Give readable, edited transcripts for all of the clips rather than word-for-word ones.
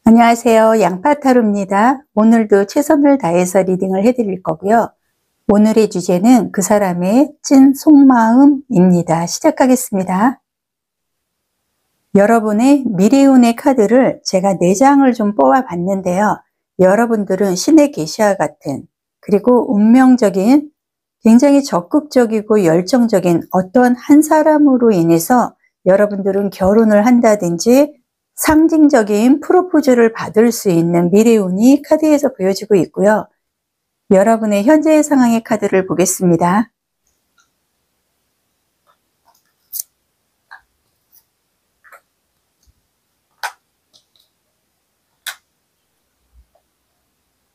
안녕하세요. 양파타로입니다. 오늘도 최선을 다해서 리딩을 해드릴 거고요. 오늘의 주제는 그 사람의 찐 속마음입니다. 시작하겠습니다. 여러분의 미래운의 카드를 제가 4장을 좀 뽑아 봤는데요. 여러분들은 신의 계시와 같은, 그리고 운명적인, 굉장히 적극적이고 열정적인 어떤 한 사람으로 인해서 여러분들은 결혼을 한다든지 상징적인 프로포즈를 받을 수 있는 미래운이 카드에서 보여지고 있고요. 여러분의 현재의 상황의 카드를 보겠습니다.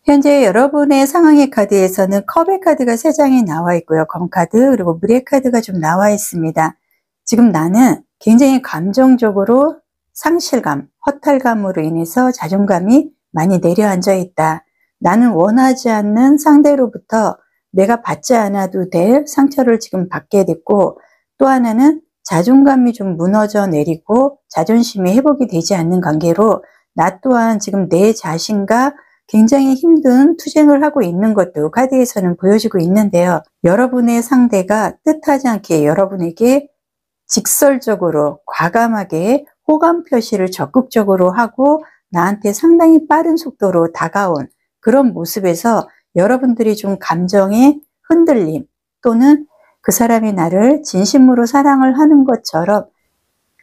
현재 여러분의 상황의 카드에서는 컵의 카드가 3장이 나와 있고요. 검카드 그리고 물의 카드가 좀 나와 있습니다. 지금 나는 굉장히 감정적으로 상실감, 허탈감으로 인해서 자존감이 많이 내려앉아 있다. 나는 원하지 않는 상대로부터 내가 받지 않아도 될 상처를 지금 받게 됐고, 또 하나는 자존감이 좀 무너져 내리고 자존심이 회복이 되지 않는 관계로 나 또한 지금 내 자신과 굉장히 힘든 투쟁을 하고 있는 것도 카드에서는 보여지고 있는데요. 여러분의 상대가 뜻하지 않게 여러분에게 직설적으로 과감하게 호감 표시를 적극적으로 하고 나한테 상당히 빠른 속도로 다가온 그런 모습에서 여러분들이 좀 감정의 흔들림 또는 그 사람이 나를 진심으로 사랑을 하는 것처럼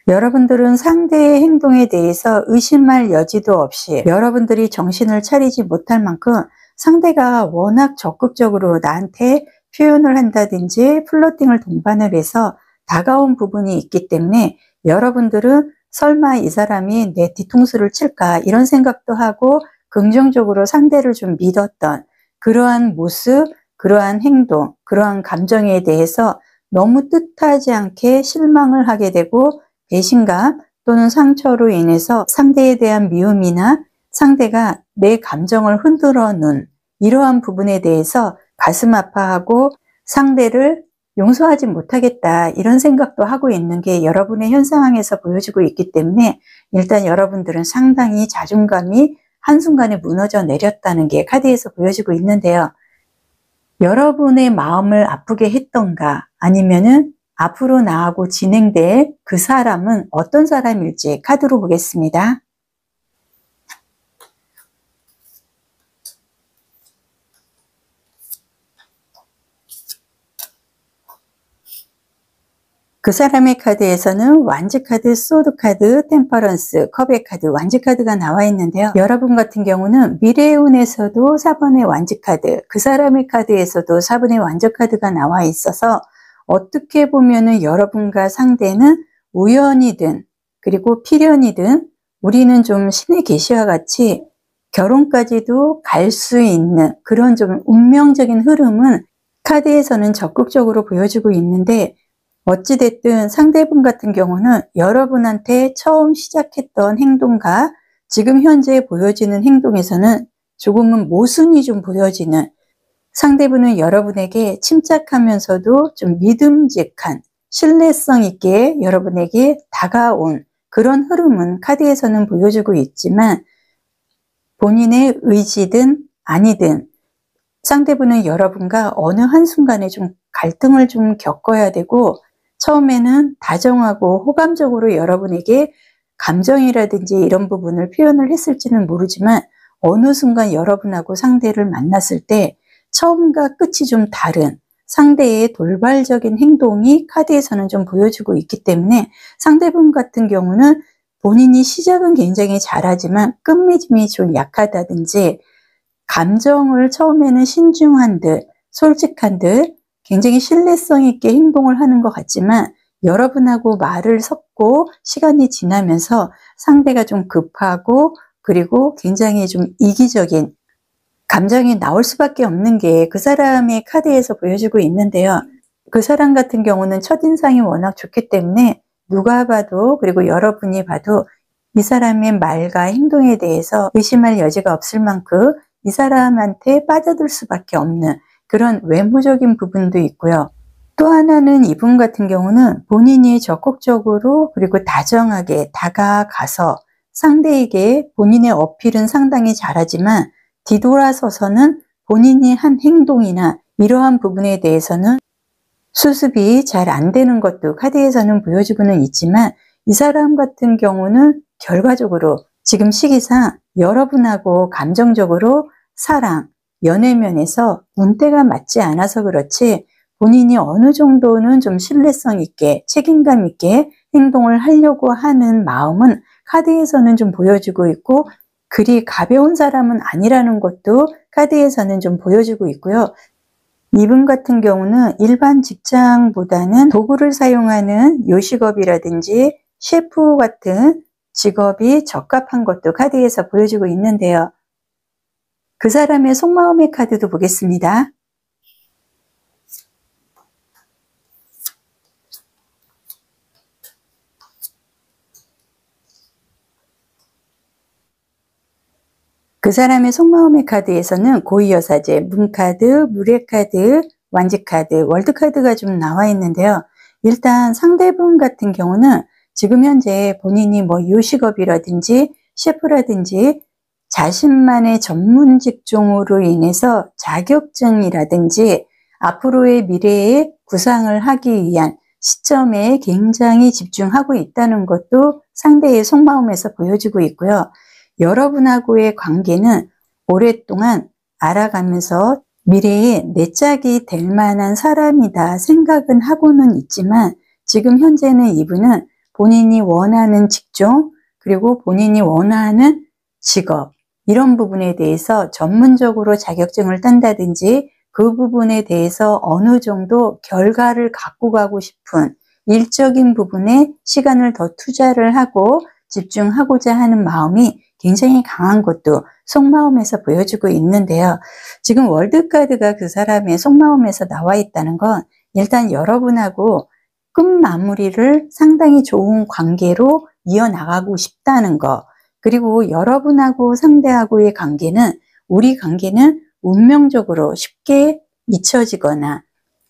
여러분들은 상대의 행동에 대해서 의심할 여지도 없이 여러분들이 정신을 차리지 못할 만큼 상대가 워낙 적극적으로 나한테 표현을 한다든지 플러팅을 동반을 해서 다가온 부분이 있기 때문에 여러분들은 설마 이 사람이 내 뒤통수를 칠까 이런 생각도 하고 긍정적으로 상대를 좀 믿었던 그러한 모습, 그러한 행동, 그러한 감정에 대해서 너무 뜻하지 않게 실망을 하게 되고 배신감 또는 상처로 인해서 상대에 대한 미움이나 상대가 내 감정을 흔들어 놓은 이러한 부분에 대해서 가슴 아파하고 상대를 용서하지 못하겠다 이런 생각도 하고 있는 게 여러분의 현 상황에서 보여지고 있기 때문에 일단 여러분들은 상당히 자존감이 한순간에 무너져 내렸다는 게 카드에서 보여지고 있는데요. 여러분의 마음을 아프게 했던가 아니면은 앞으로 나아가고 진행될 그 사람은 어떤 사람일지 카드로 보겠습니다. 그 사람의 카드에서는 완지 카드, 소드 카드, 템퍼런스, 컵의 카드, 완지 카드가 나와 있는데요. 여러분 같은 경우는 미래운에서도 4번의 완지 카드, 그 사람의 카드에서도 4번의 완지 카드가 나와 있어서 어떻게 보면은 여러분과 상대는 우연이든 그리고 필연이든 우리는 좀 신의 계시와 같이 결혼까지도 갈 수 있는 그런 좀 운명적인 흐름은 카드에서는 적극적으로 보여지고 있는데 어찌됐든 상대분 같은 경우는 여러분한테 처음 시작했던 행동과 지금 현재 보여지는 행동에서는 조금은 모순이 좀 보여지는 상대분은 여러분에게 침착하면서도 좀 믿음직한 신뢰성 있게 여러분에게 다가온 그런 흐름은 카드에서는 보여주고 있지만 본인의 의지든 아니든 상대분은 여러분과 어느 한순간에 좀 갈등을 좀 겪어야 되고 처음에는 다정하고 호감적으로 여러분에게 감정이라든지 이런 부분을 표현을 했을지는 모르지만 어느 순간 여러분하고 상대를 만났을 때 처음과 끝이 좀 다른 상대의 돌발적인 행동이 카드에서는 좀 보여주고 있기 때문에 상대분 같은 경우는 본인이 시작은 굉장히 잘하지만 끝맺음이 좀 약하다든지 감정을 처음에는 신중한 듯 솔직한 듯 굉장히 신뢰성 있게 행동을 하는 것 같지만 여러분하고 말을 섞고 시간이 지나면서 상대가 좀 급하고 그리고 굉장히 좀 이기적인 감정이 나올 수밖에 없는 게 그 사람의 카드에서 보여주고 있는데요. 그 사람 같은 경우는 첫인상이 워낙 좋기 때문에 누가 봐도, 그리고 여러분이 봐도 이 사람의 말과 행동에 대해서 의심할 여지가 없을 만큼 이 사람한테 빠져들 수밖에 없는 그런 외모적인 부분도 있고요. 또 하나는 이분 같은 경우는 본인이 적극적으로 그리고 다정하게 다가가서 상대에게 본인의 어필은 상당히 잘하지만 뒤돌아서서는 본인이 한 행동이나 이러한 부분에 대해서는 수습이 잘 안 되는 것도 카드에서는 보여주고는 있지만, 이 사람 같은 경우는 결과적으로 지금 시기상 여러분하고 감정적으로 사랑, 연애 면에서 운때가 맞지 않아서 그렇지 본인이 어느 정도는 좀 신뢰성 있게 책임감 있게 행동을 하려고 하는 마음은 카드에서는 좀 보여주고 있고, 그리 가벼운 사람은 아니라는 것도 카드에서는 좀 보여주고 있고요. 이분 같은 경우는 일반 직장보다는 도구를 사용하는 요식업이라든지 셰프 같은 직업이 적합한 것도 카드에서 보여주고 있는데요. 그 사람의 속마음의 카드도 보겠습니다. 그 사람의 속마음의 카드에서는 고위여사제, 문카드, 무례카드, 완지카드, 월드카드가 좀 나와 있는데요. 일단 상대분 같은 경우는 지금 현재 본인이 뭐 요식업이라든지 셰프라든지 자신만의 전문 직종으로 인해서 자격증이라든지 앞으로의 미래에 구상을 하기 위한 시점에 굉장히 집중하고 있다는 것도 상대의 속마음에서 보여주고 있고요. 여러분하고의 관계는 오랫동안 알아가면서 미래에 내 짝이 될 만한 사람이다 생각은 하고는 있지만, 지금 현재는 이분은 본인이 원하는 직종 그리고 본인이 원하는 직업, 이런 부분에 대해서 전문적으로 자격증을 딴다든지 그 부분에 대해서 어느 정도 결과를 갖고 가고 싶은 일적인 부분에 시간을 더 투자를 하고 집중하고자 하는 마음이 굉장히 강한 것도 속마음에서 보여주고 있는데요. 지금 월드카드가 그 사람의 속마음에서 나와 있다는 건 일단 여러분하고 끝마무리를 상당히 좋은 관계로 이어나가고 싶다는 거, 그리고 여러분하고 상대하고의 관계는, 우리 관계는 운명적으로 쉽게 잊혀지거나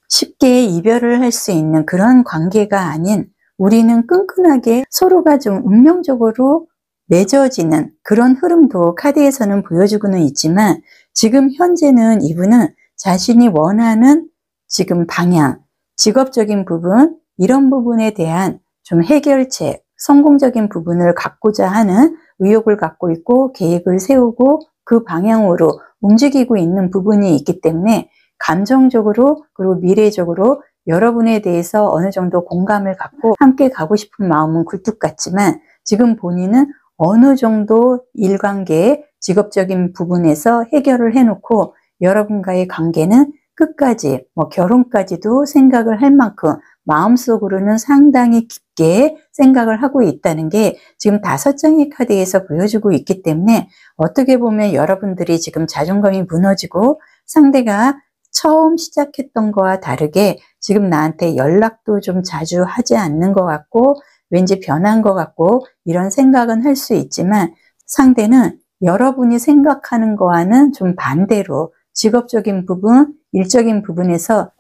쉽게 이별을 할 수 있는 그런 관계가 아닌, 우리는 끈끈하게 서로가 좀 운명적으로 맺어지는 그런 흐름도 카드에서는 보여주고는 있지만, 지금 현재는 이분은 자신이 원하는 지금 방향, 직업적인 부분, 이런 부분에 대한 좀 해결책, 성공적인 부분을 갖고자 하는 의욕을 갖고 있고 계획을 세우고 그 방향으로 움직이고 있는 부분이 있기 때문에 감정적으로 그리고 미래적으로 여러분에 대해서 어느 정도 공감을 갖고 함께 가고 싶은 마음은 굴뚝 같지만, 지금 본인은 어느 정도 일관계, 직업적인 부분에서 해결을 해놓고 여러분과의 관계는 끝까지, 뭐 결혼까지도 생각을 할 만큼 마음속으로는 상당히 깊게 생각을 하고 있다는 게 지금 5장의 카드에서 보여주고 있기 때문에, 어떻게 보면 여러분들이 지금 자존감이 무너지고 상대가 처음 시작했던 거와 다르게 지금 나한테 연락도 좀 자주 하지 않는 것 같고 왠지 변한 것 같고 이런 생각은 할 수 있지만, 상대는 여러분이 생각하는 거와는 좀 반대로 직업적인 부분, 일적인 부분에서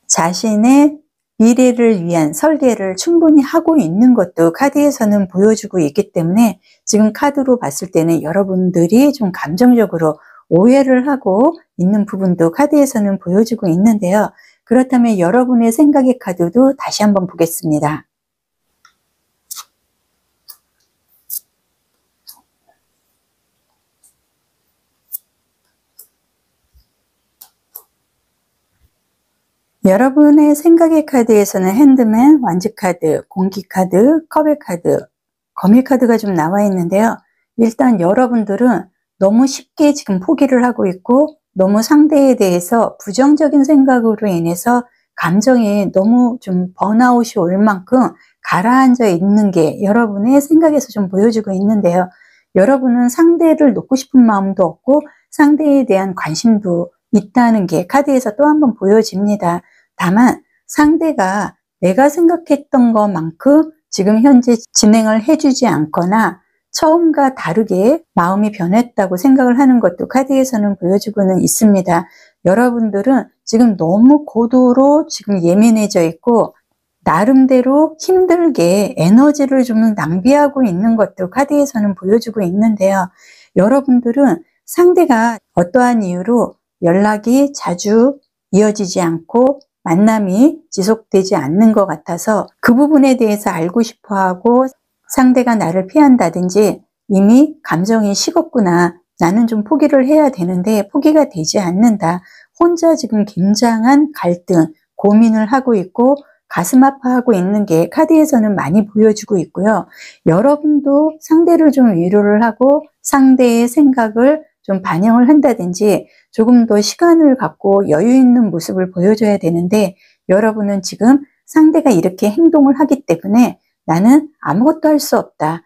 자신의 미래를 위한 설계를 충분히 하고 있는 것도 카드에서는 보여주고 있기 때문에, 지금 카드로 봤을 때는 여러분들이 좀 감정적으로 오해를 하고 있는 부분도 카드에서는 보여주고 있는데요. 그렇다면 여러분의 생각의 카드도 다시 한번 보겠습니다. 여러분의 생각의 카드에서는 핸드맨, 완지카드, 공기카드, 컵의 카드, 거미 카드가 좀 나와 있는데요. 일단 여러분들은 너무 쉽게 지금 포기를 하고 있고 너무 상대에 대해서 부정적인 생각으로 인해서 감정이 너무 좀 번아웃이 올 만큼 가라앉아 있는 게 여러분의 생각에서 좀 보여주고 있는데요. 여러분은 상대를 놓고 싶은 마음도 없고 상대에 대한 관심도 있다는 게 카드에서 또 한 번 보여집니다. 다만 상대가 내가 생각했던 것만큼 지금 현재 진행을 해주지 않거나 처음과 다르게 마음이 변했다고 생각을 하는 것도 카드에서는 보여주고는 있습니다. 여러분들은 지금 너무 고도로 지금 예민해져 있고 나름대로 힘들게 에너지를 좀 낭비하고 있는 것도 카드에서는 보여주고 있는데요. 여러분들은 상대가 어떠한 이유로 연락이 자주 이어지지 않고 만남이 지속되지 않는 것 같아서 그 부분에 대해서 알고 싶어 하고 상대가 나를 피한다든지 이미 감정이 식었구나. 나는 좀 포기를 해야 되는데 포기가 되지 않는다. 혼자 지금 굉장한 갈등, 고민을 하고 있고 가슴 아파하고 있는 게 카드에서는 많이 보여주고 있고요. 여러분도 상대를 좀 위로를 하고 상대의 생각을 좀 반영을 한다든지 조금 더 시간을 갖고 여유 있는 모습을 보여줘야 되는데 여러분은 지금 상대가 이렇게 행동을 하기 때문에 나는 아무것도 할 수 없다.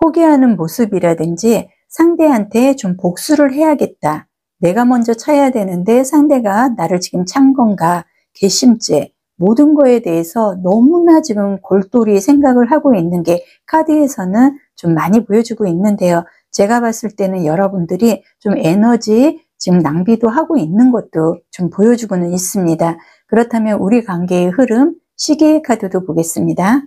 포기하는 모습이라든지 상대한테 좀 복수를 해야겠다. 내가 먼저 차야 되는데 상대가 나를 지금 찬 건가? 괘씸죄. 모든 거에 대해서 너무나 지금 골똘히 생각을 하고 있는 게 카드에서는 좀 많이 보여주고 있는데요. 제가 봤을 때는 여러분들이 좀 에너지 지금 낭비도 하고 있는 것도 좀 보여주고는 있습니다. 그렇다면 우리 관계의 흐름, 시계의 카드도 보겠습니다.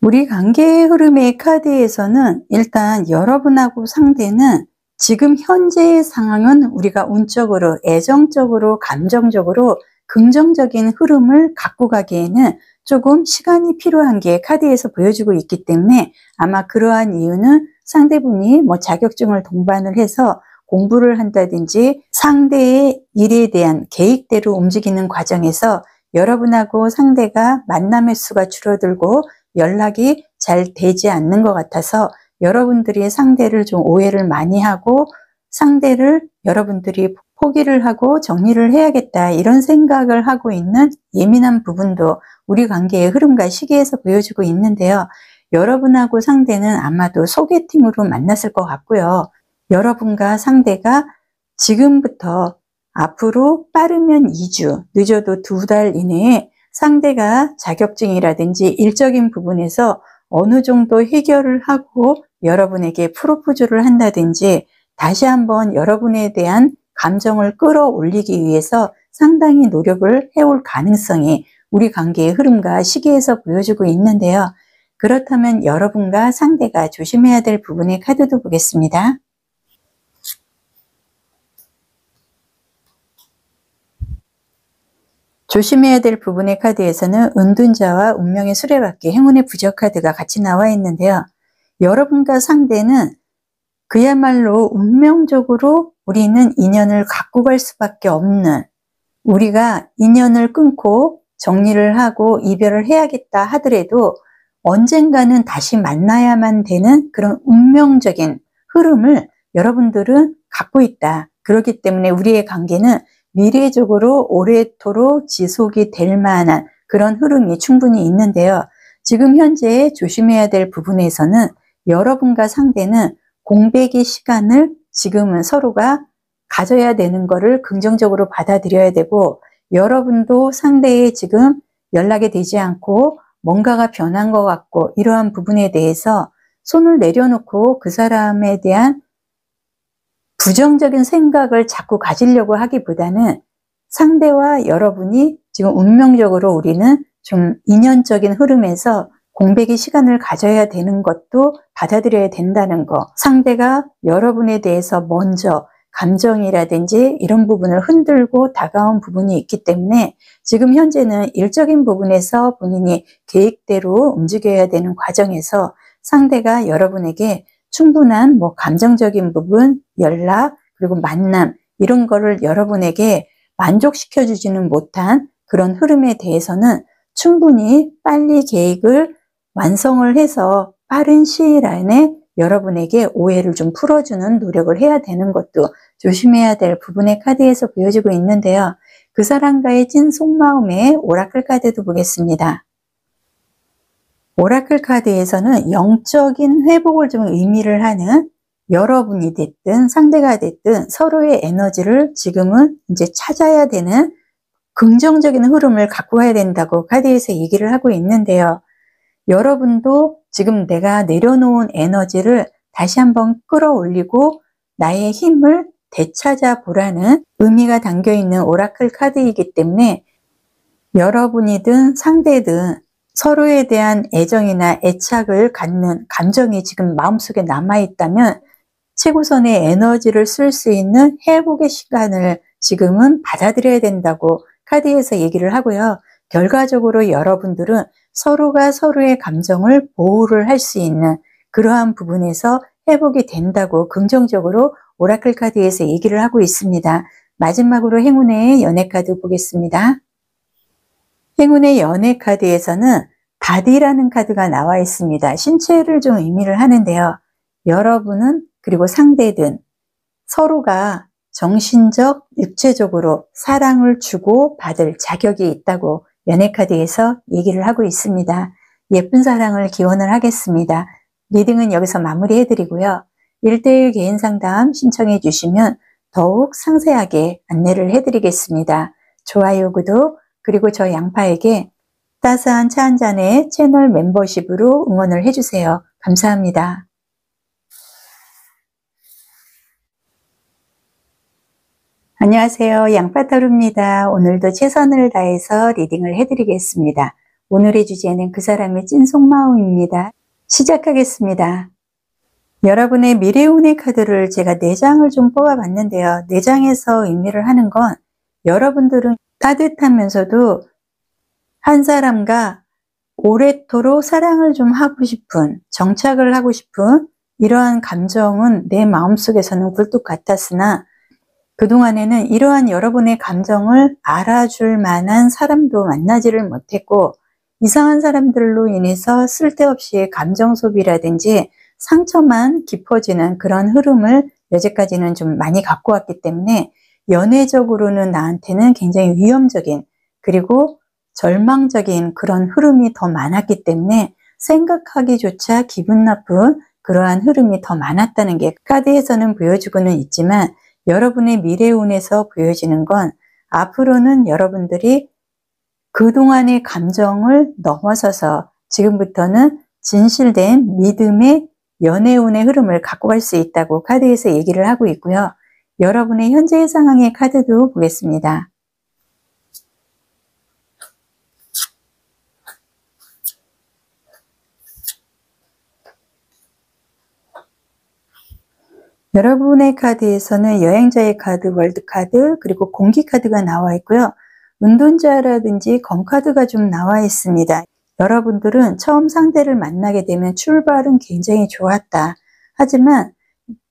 우리 관계의 흐름의 카드에서는 일단 여러분하고 상대는 지금 현재의 상황은 우리가 운적으로, 애정적으로, 감정적으로 긍정적인 흐름을 갖고 가기에는 조금 시간이 필요한 게 카드에서 보여주고 있기 때문에 아마 그러한 이유는 상대분이 뭐 자격증을 동반을 해서 공부를 한다든지 상대의 일에 대한 계획대로 움직이는 과정에서 여러분하고 상대가 만남의 수가 줄어들고 연락이 잘 되지 않는 것 같아서 여러분들이 상대를 좀 오해를 많이 하고 상대를 여러분들이 포기를 하고 정리를 해야겠다 이런 생각을 하고 있는 예민한 부분도 우리 관계의 흐름과 시기에서 보여주고 있는데요. 여러분하고 상대는 아마도 소개팅으로 만났을 것 같고요. 여러분과 상대가 지금부터 앞으로 빠르면 2주, 늦어도 2달 이내에 상대가 자격증이라든지 일적인 부분에서 어느 정도 해결을 하고 여러분에게 프로포즈를 한다든지 다시 한번 여러분에 대한 감정을 끌어올리기 위해서 상당히 노력을 해올 가능성이 우리 관계의 흐름과 시기에서 보여주고 있는데요. 그렇다면 여러분과 상대가 조심해야 될 부분의 카드도 보겠습니다. 조심해야 될 부분의 카드에서는 은둔자와 운명의 수레바퀴, 행운의 부적 카드가 같이 나와 있는데요. 여러분과 상대는 그야말로 운명적으로 우리는 인연을 갖고 갈 수밖에 없는, 우리가 인연을 끊고 정리를 하고 이별을 해야겠다 하더라도 언젠가는 다시 만나야만 되는 그런 운명적인 흐름을 여러분들은 갖고 있다. 그렇기 때문에 우리의 관계는 미래적으로 오래도록 지속이 될 만한 그런 흐름이 충분히 있는데요. 지금 현재 조심해야 될 부분에서는 여러분과 상대는 공백의 시간을 지금은 서로가 가져야 되는 거를 긍정적으로 받아들여야 되고 여러분도 상대의 지금 연락이 되지 않고 뭔가가 변한 것 같고 이러한 부분에 대해서 손을 내려놓고 그 사람에 대한 부정적인 생각을 자꾸 가지려고 하기보다는 상대와 여러분이 지금 운명적으로 우리는 좀 인연적인 흐름에서 공백의 시간을 가져야 되는 것도 받아들여야 된다는 거. 상대가 여러분에 대해서 먼저 감정이라든지 이런 부분을 흔들고 다가온 부분이 있기 때문에 지금 현재는 일적인 부분에서 본인이 계획대로 움직여야 되는 과정에서 상대가 여러분에게 충분한 뭐 감정적인 부분, 연락, 그리고 만남 이런 거를 여러분에게 만족시켜 주지는 못한 그런 흐름에 대해서는 충분히 빨리 계획을 완성을 해서 빠른 시일 안에 여러분에게 오해를 좀 풀어주는 노력을 해야 되는 것도 조심해야 될 부분의 카드에서 보여지고 있는데요. 그 사람과의 찐 속마음의 오라클 카드도 보겠습니다. 오라클 카드에서는 영적인 회복을 좀 의미를 하는, 여러분이 됐든 상대가 됐든 서로의 에너지를 지금은 이제 찾아야 되는 긍정적인 흐름을 갖고 가야 된다고 카드에서 얘기를 하고 있는데요. 여러분도 지금 내가 내려놓은 에너지를 다시 한번 끌어올리고 나의 힘을 되찾아 보라는 의미가 담겨 있는 오라클 카드이기 때문에, 여러분이든 상대든 서로에 대한 애정이나 애착을 갖는 감정이 지금 마음속에 남아있다면 최고선의 에너지를 쓸 수 있는 회복의 시간을 지금은 받아들여야 된다고 카드에서 얘기를 하고요. 결과적으로 여러분들은 서로가 서로의 감정을 보호를 할 수 있는 그러한 부분에서 회복이 된다고 긍정적으로 오라클 카드에서 얘기를 하고 있습니다. 마지막으로 행운의 연애 카드 보겠습니다. 행운의 연애 카드에서는 바디라는 카드가 나와 있습니다. 신체를 좀 의미를 하는데요. 여러분은 그리고 상대든 서로가 정신적, 육체적으로 사랑을 주고 받을 자격이 있다고 연애 카드에서 얘기를 하고 있습니다. 예쁜 사랑을 기원을 하겠습니다. 리딩은 여기서 마무리해 드리고요. 1:1 개인 상담 신청해 주시면 더욱 상세하게 안내를 해 드리겠습니다. 좋아요, 구독, 그리고 저 양파에게 따스한 차 한 잔의 채널 멤버십으로 응원을 해주세요. 감사합니다. 안녕하세요. 양파타로입니다. 오늘도 최선을 다해서 리딩을 해드리겠습니다. 오늘의 주제는 그 사람의 찐 속마음입니다. 시작하겠습니다. 여러분의 미래운의 카드를 제가 4장을 좀 뽑아봤는데요. 4장에서 의미를 하는 건, 여러분들은 따뜻하면서도 한 사람과 오래도록 사랑을 좀 하고 싶은, 정착을 하고 싶은 이러한 감정은 내 마음속에서는 굴뚝 같았으나, 그동안에는 이러한 여러분의 감정을 알아줄 만한 사람도 만나지를 못했고, 이상한 사람들로 인해서 쓸데없이 감정 소비라든지 상처만 깊어지는 그런 흐름을 여태까지는 좀 많이 갖고 왔기 때문에, 연애적으로는 나한테는 굉장히 위험적인, 그리고 절망적인 그런 흐름이 더 많았기 때문에 생각하기조차 기분 나쁜 그러한 흐름이 더 많았다는 게 카드에서는 보여주고는 있지만, 여러분의 미래운에서 보여지는 건 앞으로는 여러분들이 그동안의 감정을 넘어서서 지금부터는 진실된 믿음의 연애운의 흐름을 갖고 갈 수 있다고 카드에서 얘기를 하고 있고요. 여러분의 현재의 상황의 카드도 보겠습니다. 여러분의 카드에서는 여행자의 카드, 월드 카드, 그리고 공기 카드가 나와 있고요. 운동자라든지 건 카드가 좀 나와 있습니다. 여러분들은 처음 상대를 만나게 되면 출발은 굉장히 좋았다. 하지만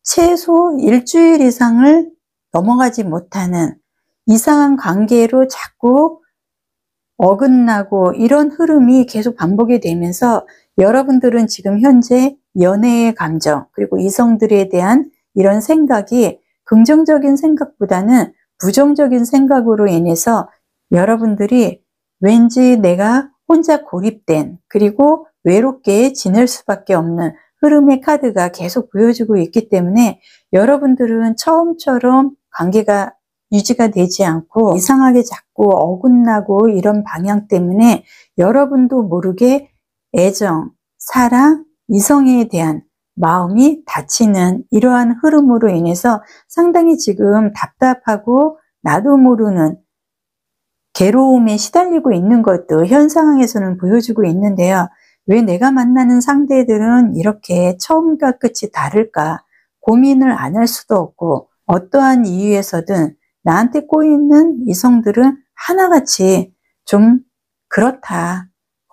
최소 일주일 이상을 넘어가지 못하는 이상한 관계로 자꾸 어긋나고 이런 흐름이 계속 반복이 되면서, 여러분들은 지금 현재 연애의 감정, 그리고 이성들에 대한 이런 생각이 긍정적인 생각보다는 부정적인 생각으로 인해서 여러분들이 왠지 내가 혼자 고립된, 그리고 외롭게 지낼 수밖에 없는 흐름의 카드가 계속 보여주고 있기 때문에, 여러분들은 처음처럼 관계가 유지가 되지 않고 이상하게 자꾸 어긋나고 이런 방향 때문에 여러분도 모르게 애정, 사랑, 이성에 대한 마음이 닫히는 이러한 흐름으로 인해서 상당히 지금 답답하고 나도 모르는 괴로움에 시달리고 있는 것도 현 상황에서는 보여주고 있는데요. 왜 내가 만나는 상대들은 이렇게 처음과 끝이 다를까 고민을 안 할 수도 없고, 어떠한 이유에서든 나한테 꼬이는 이성들은 하나같이 좀 그렇다,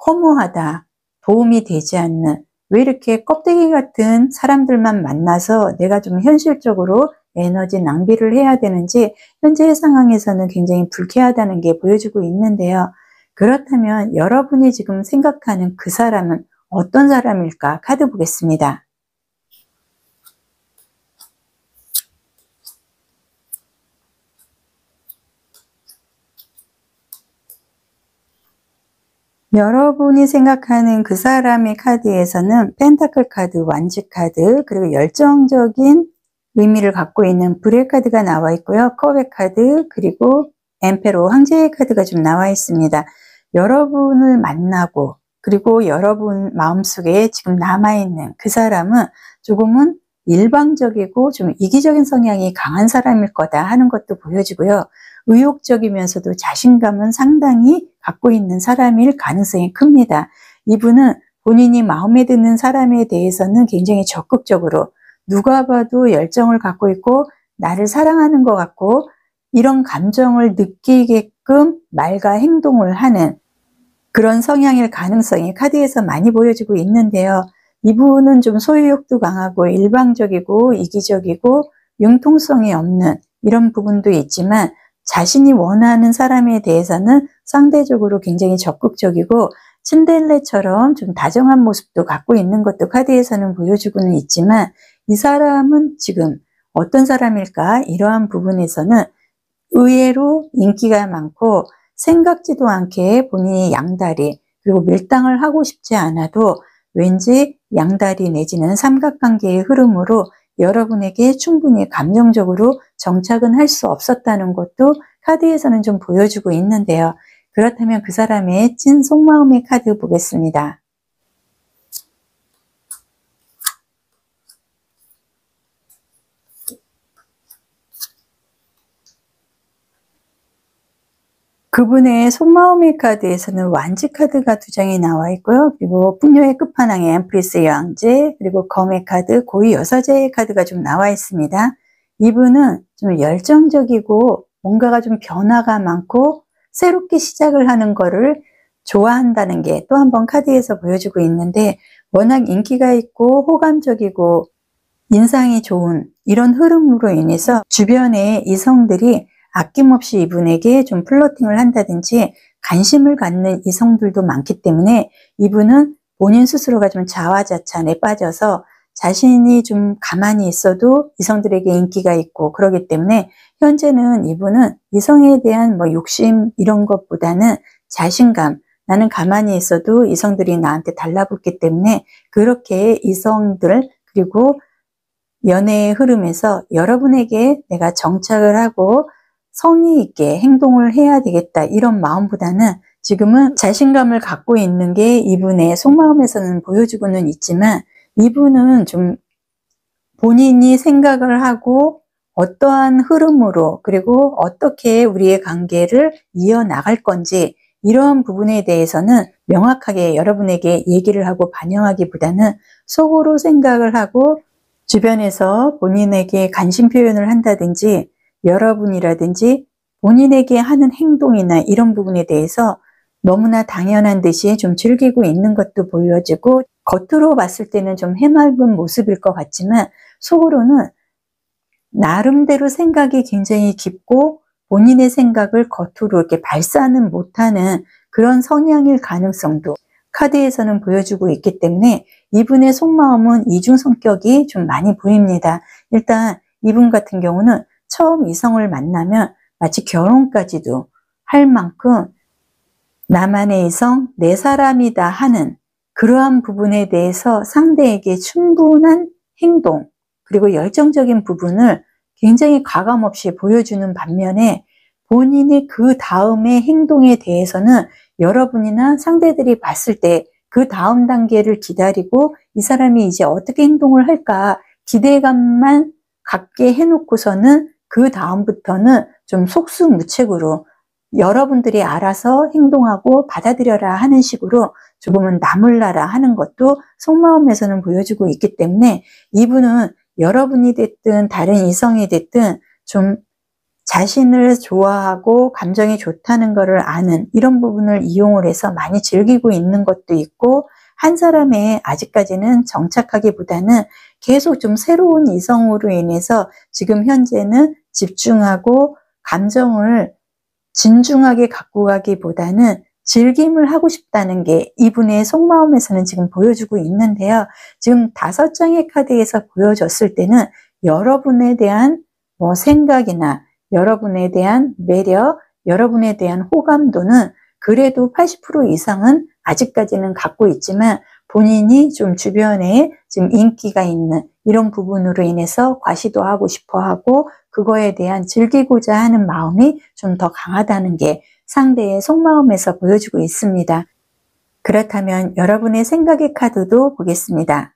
허무하다, 도움이 되지 않는, 왜 이렇게 껍데기 같은 사람들만 만나서 내가 좀 현실적으로 에너지 낭비를 해야 되는지 현재의 상황에서는 굉장히 불쾌하다는 게 보여주고 있는데요. 그렇다면 여러분이 지금 생각하는 그 사람은 어떤 사람일까? 카드 보겠습니다. 여러분이 생각하는 그 사람의 카드에서는 펜타클 카드, 완지 카드, 그리고 열정적인 의미를 갖고 있는 불의 카드가 나와 있고요. 컵의 카드, 그리고 엠페로, 황제의 카드가 좀 나와 있습니다. 여러분을 만나고, 그리고 여러분 마음속에 지금 남아있는 그 사람은 조금은 일방적이고 좀 이기적인 성향이 강한 사람일 거다 하는 것도 보여지고요. 의욕적이면서도 자신감은 상당히 갖고 있는 사람일 가능성이 큽니다. 이분은 본인이 마음에 드는 사람에 대해서는 굉장히 적극적으로 누가 봐도 열정을 갖고 있고 나를 사랑하는 것 같고 이런 감정을 느끼게끔 말과 행동을 하는 그런 성향일 가능성이 카드에서 많이 보여지고 있는데요. 이분은 좀 소유욕도 강하고 일방적이고 이기적이고 융통성이 없는 이런 부분도 있지만 자신이 원하는 사람에 대해서는 상대적으로 굉장히 적극적이고 츤데레처럼 좀 다정한 모습도 갖고 있는 것도 카드에서는 보여주고는 있지만 이 사람은 지금 어떤 사람일까? 이러한 부분에서는 의외로 인기가 많고 생각지도 않게 본인이 양다리 그리고 밀당을 하고 싶지 않아도 왠지 양다리 내지는 삼각관계의 흐름으로 여러분에게 충분히 감정적으로 정착은 할 수 없었다는 것도 카드에서는 좀 보여주고 있는데요. 그렇다면 그 사람의 찐 속마음의 카드 보겠습니다. 그분의 속마음의 카드에서는 완지 카드가 두 장이 나와 있고요. 그리고 풍요의 끝판왕에 엠프리스의 왕제, 그리고 검의 카드, 고위 여사제의 카드가 좀 나와 있습니다. 이분은 좀 열정적이고 뭔가가 좀 변화가 많고 새롭게 시작을 하는 거를 좋아한다는 게 또 한 번 카드에서 보여주고 있는데 워낙 인기가 있고 호감적이고 인상이 좋은 이런 흐름으로 인해서 주변의 이성들이 아낌없이 이분에게 좀 플러팅을 한다든지 관심을 갖는 이성들도 많기 때문에 이분은 본인 스스로가 좀 자화자찬에 빠져서 자신이 좀 가만히 있어도 이성들에게 인기가 있고 그러기 때문에 현재는 이분은 이성에 대한 뭐 욕심 이런 것보다는 자신감, 나는 가만히 있어도 이성들이 나한테 달라붙기 때문에 그렇게 이성들 그리고 연애의 흐름에서 여러분에게 내가 정착을 하고 성의 있게 행동을 해야 되겠다 이런 마음보다는 지금은 자신감을 갖고 있는 게 이분의 속마음에서는 보여주고는 있지만 이분은 좀 본인이 생각을 하고 어떠한 흐름으로 그리고 어떻게 우리의 관계를 이어나갈 건지 이러한 부분에 대해서는 명확하게 여러분에게 얘기를 하고 반영하기보다는 속으로 생각을 하고 주변에서 본인에게 관심 표현을 한다든지 여러분이라든지 본인에게 하는 행동이나 이런 부분에 대해서 너무나 당연한 듯이 좀 즐기고 있는 것도 보여지고 겉으로 봤을 때는 좀 해맑은 모습일 것 같지만 속으로는 나름대로 생각이 굉장히 깊고 본인의 생각을 겉으로 이렇게 발산은 못하는 그런 성향일 가능성도 카드에서는 보여주고 있기 때문에 이분의 속마음은 이중 성격이 좀 많이 보입니다. 일단 이분 같은 경우는 처음 이성을 만나면 마치 결혼까지도 할 만큼 나만의 이성, 내 사람이다 하는 그러한 부분에 대해서 상대에게 충분한 행동 그리고 열정적인 부분을 굉장히 가감없이 보여주는 반면에 본인이 그 다음의 행동에 대해서는 여러분이나 상대들이 봤을 때 그 다음 단계를 기다리고 이 사람이 이제 어떻게 행동을 할까 기대감만 갖게 해놓고서는 그 다음부터는 좀 속수무책으로 여러분들이 알아서 행동하고 받아들여라 하는 식으로 조금은 나몰라라 하는 것도 속마음에서는 보여주고 있기 때문에 이분은 여러분이 됐든 다른 이성이 됐든 좀 자신을 좋아하고 감정이 좋다는 것을 아는 이런 부분을 이용을 해서 많이 즐기고 있는 것도 있고 한 사람에 아직까지는 정착하기보다는 계속 좀 새로운 이성으로 인해서 지금 현재는 집중하고 감정을 진중하게 갖고 가기보다는 즐김을 하고 싶다는 게 이분의 속마음에서는 지금 보여주고 있는데요. 지금 5장의 카드에서 보여줬을 때는 여러분에 대한 뭐 생각이나 여러분에 대한 매력, 여러분에 대한 호감도는 그래도 80% 이상은 아직까지는 갖고 있지만 본인이 좀 주변에 지금 인기가 있는 이런 부분으로 인해서 과시도 하고 싶어 하고 그거에 대한 즐기고자 하는 마음이 좀 더 강하다는 게 상대의 속마음에서 보여주고 있습니다. 그렇다면 여러분의 생각의 카드도 보겠습니다.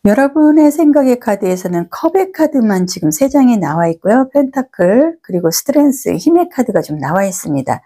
여러분의 생각의 카드에서는 컵의 카드만 지금 3장이 나와 있고요. 펜타클, 그리고 스트렝스, 힘의 카드가 좀 나와 있습니다.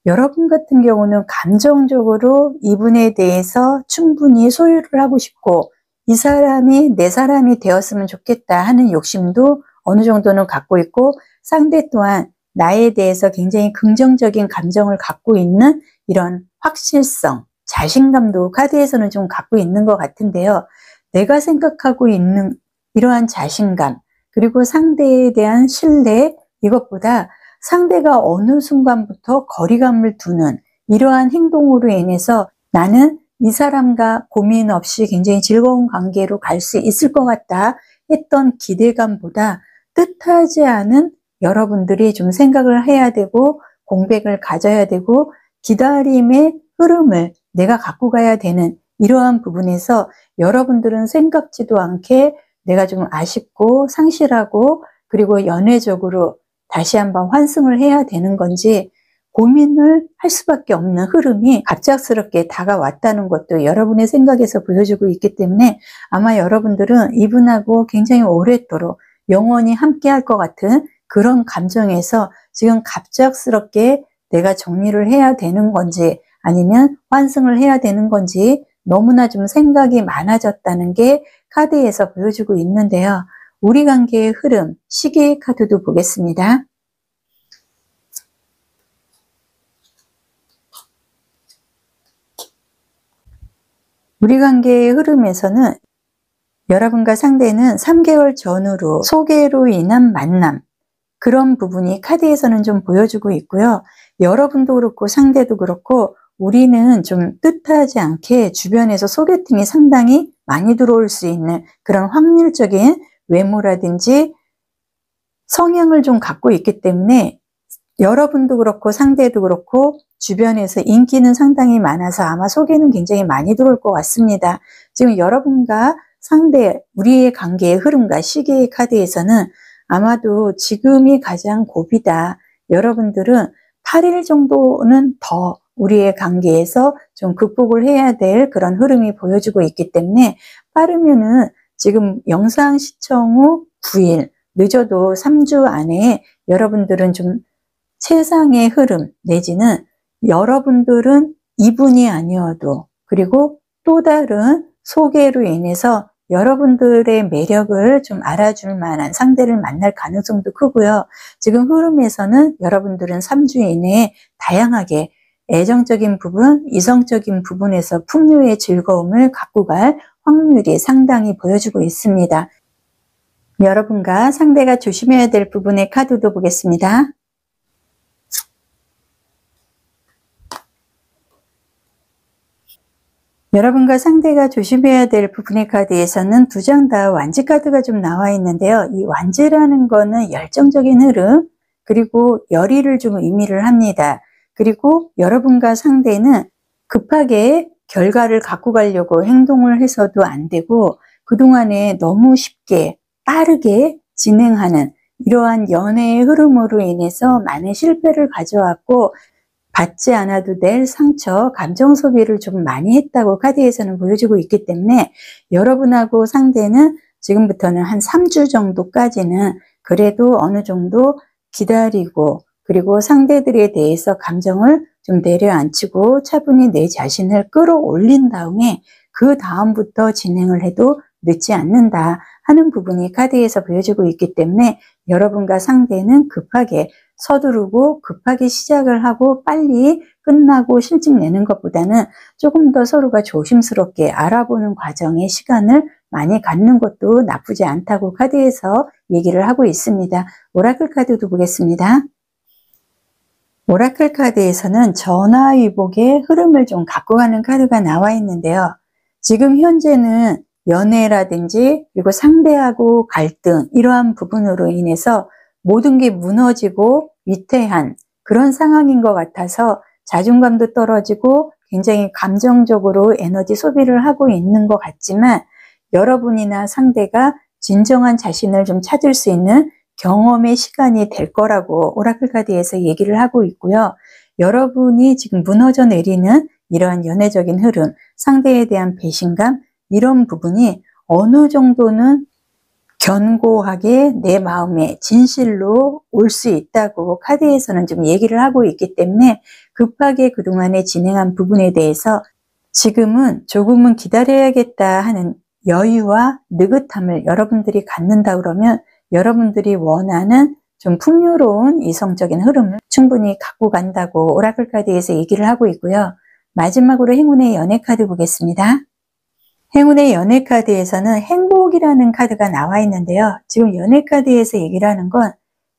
여러분 같은 경우는 감정적으로 이분에 대해서 충분히 소유를 하고 싶고 이 사람이 내 사람이 되었으면 좋겠다 하는 욕심도 어느 정도는 갖고 있고 상대 또한 나에 대해서 굉장히 긍정적인 감정을 갖고 있는 이런 확실성, 자신감도 카드에서는 좀 갖고 있는 것 같은데요. 내가 생각하고 있는 이러한 자신감, 그리고 상대에 대한 신뢰, 이것보다 상대가 어느 순간부터 거리감을 두는 이러한 행동으로 인해서 나는 이 사람과 고민 없이 굉장히 즐거운 관계로 갈 수 있을 것 같다 했던 기대감보다 뜻하지 않은 여러분들이 좀 생각을 해야 되고 공백을 가져야 되고 기다림의 흐름을 내가 갖고 가야 되는 이러한 부분에서 여러분들은 생각지도 않게 내가 좀 아쉽고 상실하고 그리고 연애적으로 다시 한번 환승을 해야 되는 건지 고민을 할 수밖에 없는 흐름이 갑작스럽게 다가왔다는 것도 여러분의 생각에서 보여주고 있기 때문에 아마 여러분들은 이분하고 굉장히 오랫도록 영원히 함께 할 것 같은 그런 감정에서 지금 갑작스럽게 내가 정리를 해야 되는 건지 아니면 환승을 해야 되는 건지 너무나 좀 생각이 많아졌다는 게 카드에서 보여주고 있는데요. 우리 관계의 흐름, 시계의 카드도 보겠습니다. 우리 관계의 흐름에서는 여러분과 상대는 3개월 전후로 소개로 인한 만남, 그런 부분이 카드에서는 좀 보여주고 있고요. 여러분도 그렇고 상대도 그렇고 우리는 좀 뜻하지 않게 주변에서 소개팅이 상당히 많이 들어올 수 있는 그런 확률적인 외모라든지 성향을 좀 갖고 있기 때문에 여러분도 그렇고 상대도 그렇고 주변에서 인기는 상당히 많아서 아마 소개는 굉장히 많이 들어올 것 같습니다. 지금 여러분과 상대, 우리의 관계의 흐름과 시계의 카드에서는 아마도 지금이 가장 고비다. 여러분들은 8일 정도는 더 우리의 관계에서 좀 극복을 해야 될 그런 흐름이 보여주고 있기 때문에 빠르면은 지금 영상 시청 후 9일, 늦어도 3주 안에 여러분들은 좀 세상의 흐름 내지는 여러분들은 이분이 아니어도 그리고 또 다른 소개로 인해서 여러분들의 매력을 좀 알아줄 만한 상대를 만날 가능성도 크고요. 지금 흐름에서는 여러분들은 3주 이내에 다양하게 애정적인 부분, 이성적인 부분에서 풍요의 즐거움을 갖고 갈 확률이 상당히 보여주고 있습니다. 여러분과 상대가 조심해야 될 부분의 카드도 보겠습니다. 여러분과 상대가 조심해야 될 부분의 카드에서는 2장 다 완지 카드가 좀 나와 있는데요. 이 완지라는 거는 열정적인 흐름, 그리고 열의를 좀 의미를 합니다. 그리고 여러분과 상대는 급하게 결과를 갖고 가려고 행동을 해서도 안 되고 그동안에 너무 쉽게 빠르게 진행하는 이러한 연애의 흐름으로 인해서 많은 실패를 가져왔고 받지 않아도 될 상처, 감정 소비를 좀 많이 했다고 카드에서는 보여주고 있기 때문에 여러분하고 상대는 지금부터는 한 3주 정도까지는 그래도 어느 정도 기다리고 그리고 상대들에 대해서 감정을 좀 내려앉히고 차분히 내 자신을 끌어올린 다음에 그 다음부터 진행을 해도 늦지 않는다 하는 부분이 카드에서 보여주고 있기 때문에 여러분과 상대는 급하게 서두르고 급하게 시작을 하고 빨리 끝나고 실직 내는 것보다는 조금 더 서로가 조심스럽게 알아보는 과정에 시간을 많이 갖는 것도 나쁘지 않다고 카드에서 얘기를 하고 있습니다. 오라클 카드도 보겠습니다. 오라클 카드에서는 전화위복의 흐름을 좀 갖고 가는 카드가 나와 있는데요. 지금 현재는 연애라든지 그리고 상대하고 갈등 이러한 부분으로 인해서 모든 게 무너지고 위태한 그런 상황인 것 같아서 자존감도 떨어지고 굉장히 감정적으로 에너지 소비를 하고 있는 것 같지만 여러분이나 상대가 진정한 자신을 좀 찾을 수 있는 경험의 시간이 될 거라고 오라클 카드에서 얘기를 하고 있고요. 여러분이 지금 무너져 내리는 이러한 연애적인 흐름, 상대에 대한 배신감 이런 부분이 어느 정도는 견고하게 내 마음의 진실로 올 수 있다고 카드에서는 좀 얘기를 하고 있기 때문에 급하게 그동안에 진행한 부분에 대해서 지금은 조금은 기다려야겠다 하는 여유와 느긋함을 여러분들이 갖는다 그러면 여러분들이 원하는 좀 풍요로운 이성적인 흐름을 충분히 갖고 간다고 오라클 카드에서 얘기를 하고 있고요. 마지막으로 행운의 연애 카드 보겠습니다. 행운의 연애 카드에서는 행복이라는 카드가 나와 있는데요. 지금 연애 카드에서 얘기를 하는 건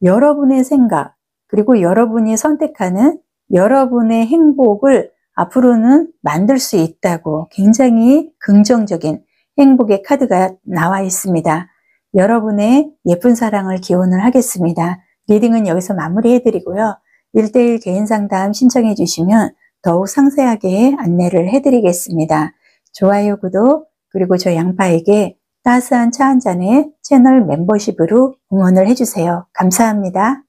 여러분의 생각 그리고 여러분이 선택하는 여러분의 행복을 앞으로는 만들 수 있다고 굉장히 긍정적인 행복의 카드가 나와 있습니다. 여러분의 예쁜 사랑을 기원을 하겠습니다. 리딩은 여기서 마무리해 드리고요. 1:1 개인 상담 신청해 주시면 더욱 상세하게 안내를 해 드리겠습니다. 좋아요, 구독, 그리고 저 양파에게 따스한 차 한 잔의 채널 멤버십으로 응원을 해주세요. 감사합니다.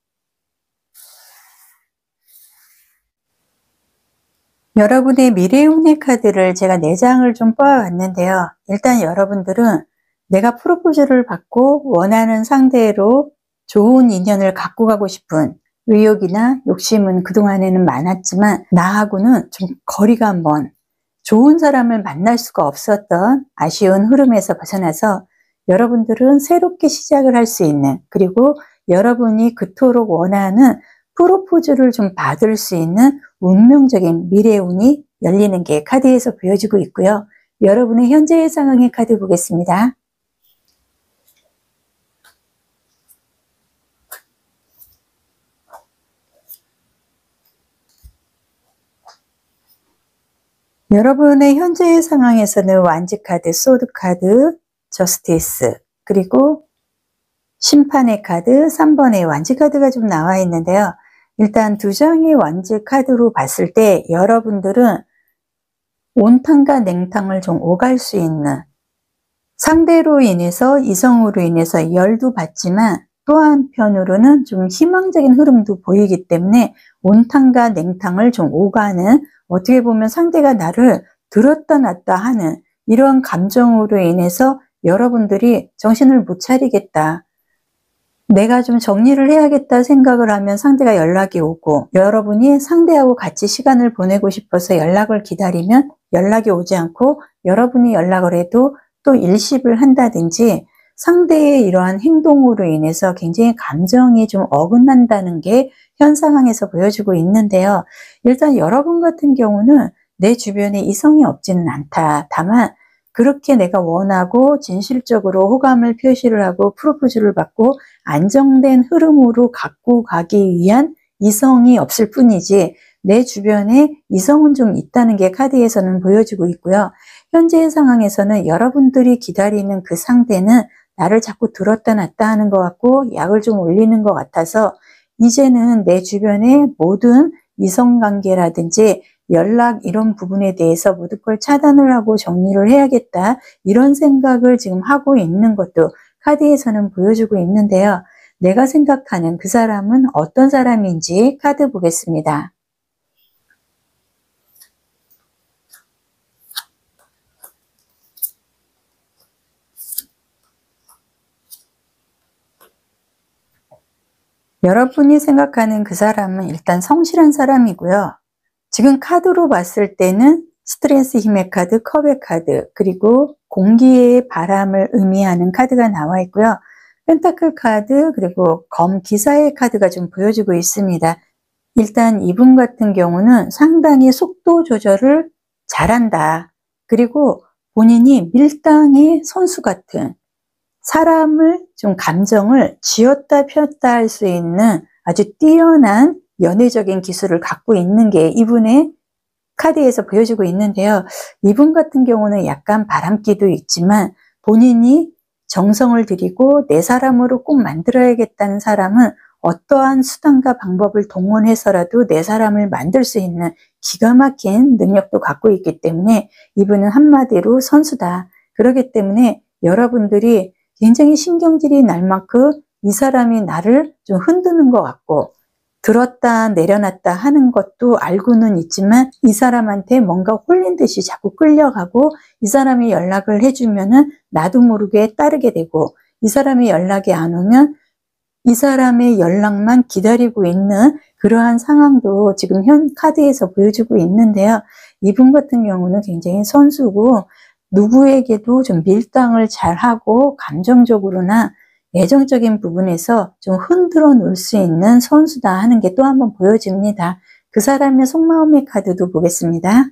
여러분의 미래의 운의 카드를 제가 4장을 좀 뽑아봤는데요. 일단 여러분들은 내가 프로포즈를 받고 원하는 상대로 좋은 인연을 갖고 가고 싶은 의욕이나 욕심은 그동안에는 많았지만 나하고는 좀 거리가 먼 좋은 사람을 만날 수가 없었던 아쉬운 흐름에서 벗어나서 여러분들은 새롭게 시작을 할 수 있는 그리고 여러분이 그토록 원하는 프로포즈를 좀 받을 수 있는 운명적인 미래의 운이 열리는 게 카드에서 보여지고 있고요. 여러분의 현재의 상황의 카드 보겠습니다. 여러분의 현재의 상황에서는 완지 카드, 소드 카드, 저스티스, 그리고 심판의 카드, 3번의 완지 카드가 좀 나와 있는데요. 일단 2장의 완지 카드로 봤을 때 여러분들은 온탕과 냉탕을 좀 오갈 수 있는 상대로 인해서 이성으로 인해서 열도 받지만 또 한편으로는 좀 희망적인 흐름도 보이기 때문에 온탕과 냉탕을 좀 오가는 어떻게 보면 상대가 나를 들었다 놨다 하는 이런 감정으로 인해서 여러분들이 정신을 못 차리겠다. 내가 좀 정리를 해야겠다 생각을 하면 상대가 연락이 오고 여러분이 상대하고 같이 시간을 보내고 싶어서 연락을 기다리면 연락이 오지 않고 여러분이 연락을 해도 또 일십을 한다든지 상대의 이러한 행동으로 인해서 굉장히 감정이 좀 어긋난다는 게 현 상황에서 보여주고 있는데요. 일단 여러분 같은 경우는 내 주변에 이성이 없지는 않다. 다만 그렇게 내가 원하고 진실적으로 호감을 표시를 하고 프로포즈를 받고 안정된 흐름으로 갖고 가기 위한 이성이 없을 뿐이지 내 주변에 이성은 좀 있다는 게 카드에서는 보여주고 있고요. 현재의 상황에서는 여러분들이 기다리는 그 상대는 나를 자꾸 들었다 놨다 하는 것 같고 약을 좀 올리는 것 같아서 이제는 내 주변의 모든 이성관계라든지 연락 이런 부분에 대해서 모든 걸 차단을 하고 정리를 해야겠다 이런 생각을 지금 하고 있는 것도 카드에서는 보여주고 있는데요. 내가 생각하는 그 사람은 어떤 사람인지 카드 보겠습니다. 여러분이 생각하는 그 사람은 일단 성실한 사람이고요. 지금 카드로 봤을 때는 스트레스 힘의 카드, 컵의 카드, 그리고 공기의 바람을 의미하는 카드가 나와 있고요. 펜타클 카드, 그리고 검 기사의 카드가 좀 보여주고 있습니다. 일단 이분 같은 경우는 상당히 속도 조절을 잘한다. 그리고 본인이 밀당의 선수 같은 사람을 좀 감정을 쥐었다 폈다 할 수 있는 아주 뛰어난 연애적인 기술을 갖고 있는 게 이분의 카드에서 보여주고 있는데요. 이분 같은 경우는 약간 바람기도 있지만 본인이 정성을 들이고 내 사람으로 꼭 만들어야겠다는 사람은 어떠한 수단과 방법을 동원해서라도 내 사람을 만들 수 있는 기가 막힌 능력도 갖고 있기 때문에 이분은 한마디로 선수다. 그렇기 때문에 여러분들이 굉장히 신경질이 날 만큼 이 사람이 나를 좀 흔드는 것 같고 들었다 내려놨다 하는 것도 알고는 있지만 이 사람한테 뭔가 홀린 듯이 자꾸 끌려가고 이 사람이 연락을 해주면은 나도 모르게 따르게 되고 이 사람이 연락이 안 오면 이 사람의 연락만 기다리고 있는 그러한 상황도 지금 현 카드에서 보여주고 있는데요. 이분 같은 경우는 굉장히 선수고 누구에게도 좀 밀당을 잘하고 감정적으로나 애정적인 부분에서 좀 흔들어 놓을 수 있는 선수다 하는 게 또 한번 보여집니다. 그 사람의 속마음의 카드도 보겠습니다.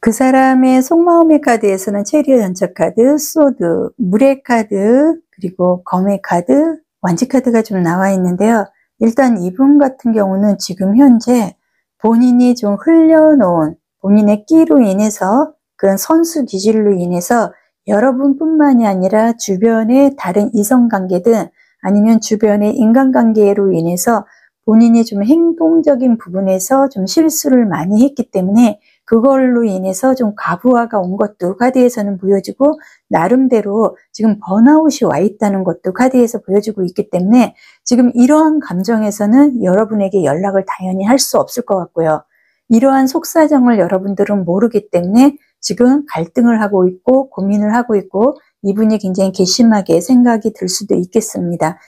그 사람의 속마음의 카드에서는 체리엇 전처 카드, 소드, 물의 카드, 그리고 검의 카드, 완지 카드가 좀 나와 있는데요. 일단 이분 같은 경우는 지금 현재 본인이 좀 흘려놓은 본인의 끼로 인해서 그런 선수 기질로 인해서 여러분뿐만이 아니라 주변의 다른 이성관계든 아니면 주변의 인간관계로 인해서 본인이 좀 행동적인 부분에서 좀 실수를 많이 했기 때문에 그걸로 인해서 좀 과부하가 온 것도 카드에서는 보여주고 나름대로 지금 번아웃이 와 있다는 것도 카드에서 보여주고 있기 때문에 지금 이러한 감정에서는 여러분에게 연락을 당연히 할 수 없을 것 같고요. 이러한 속사정을 여러분들은 모르기 때문에 지금 갈등을 하고 있고 고민을 하고 있고 이분이 굉장히 괘씸하게 생각이 들 수도 있겠습니다.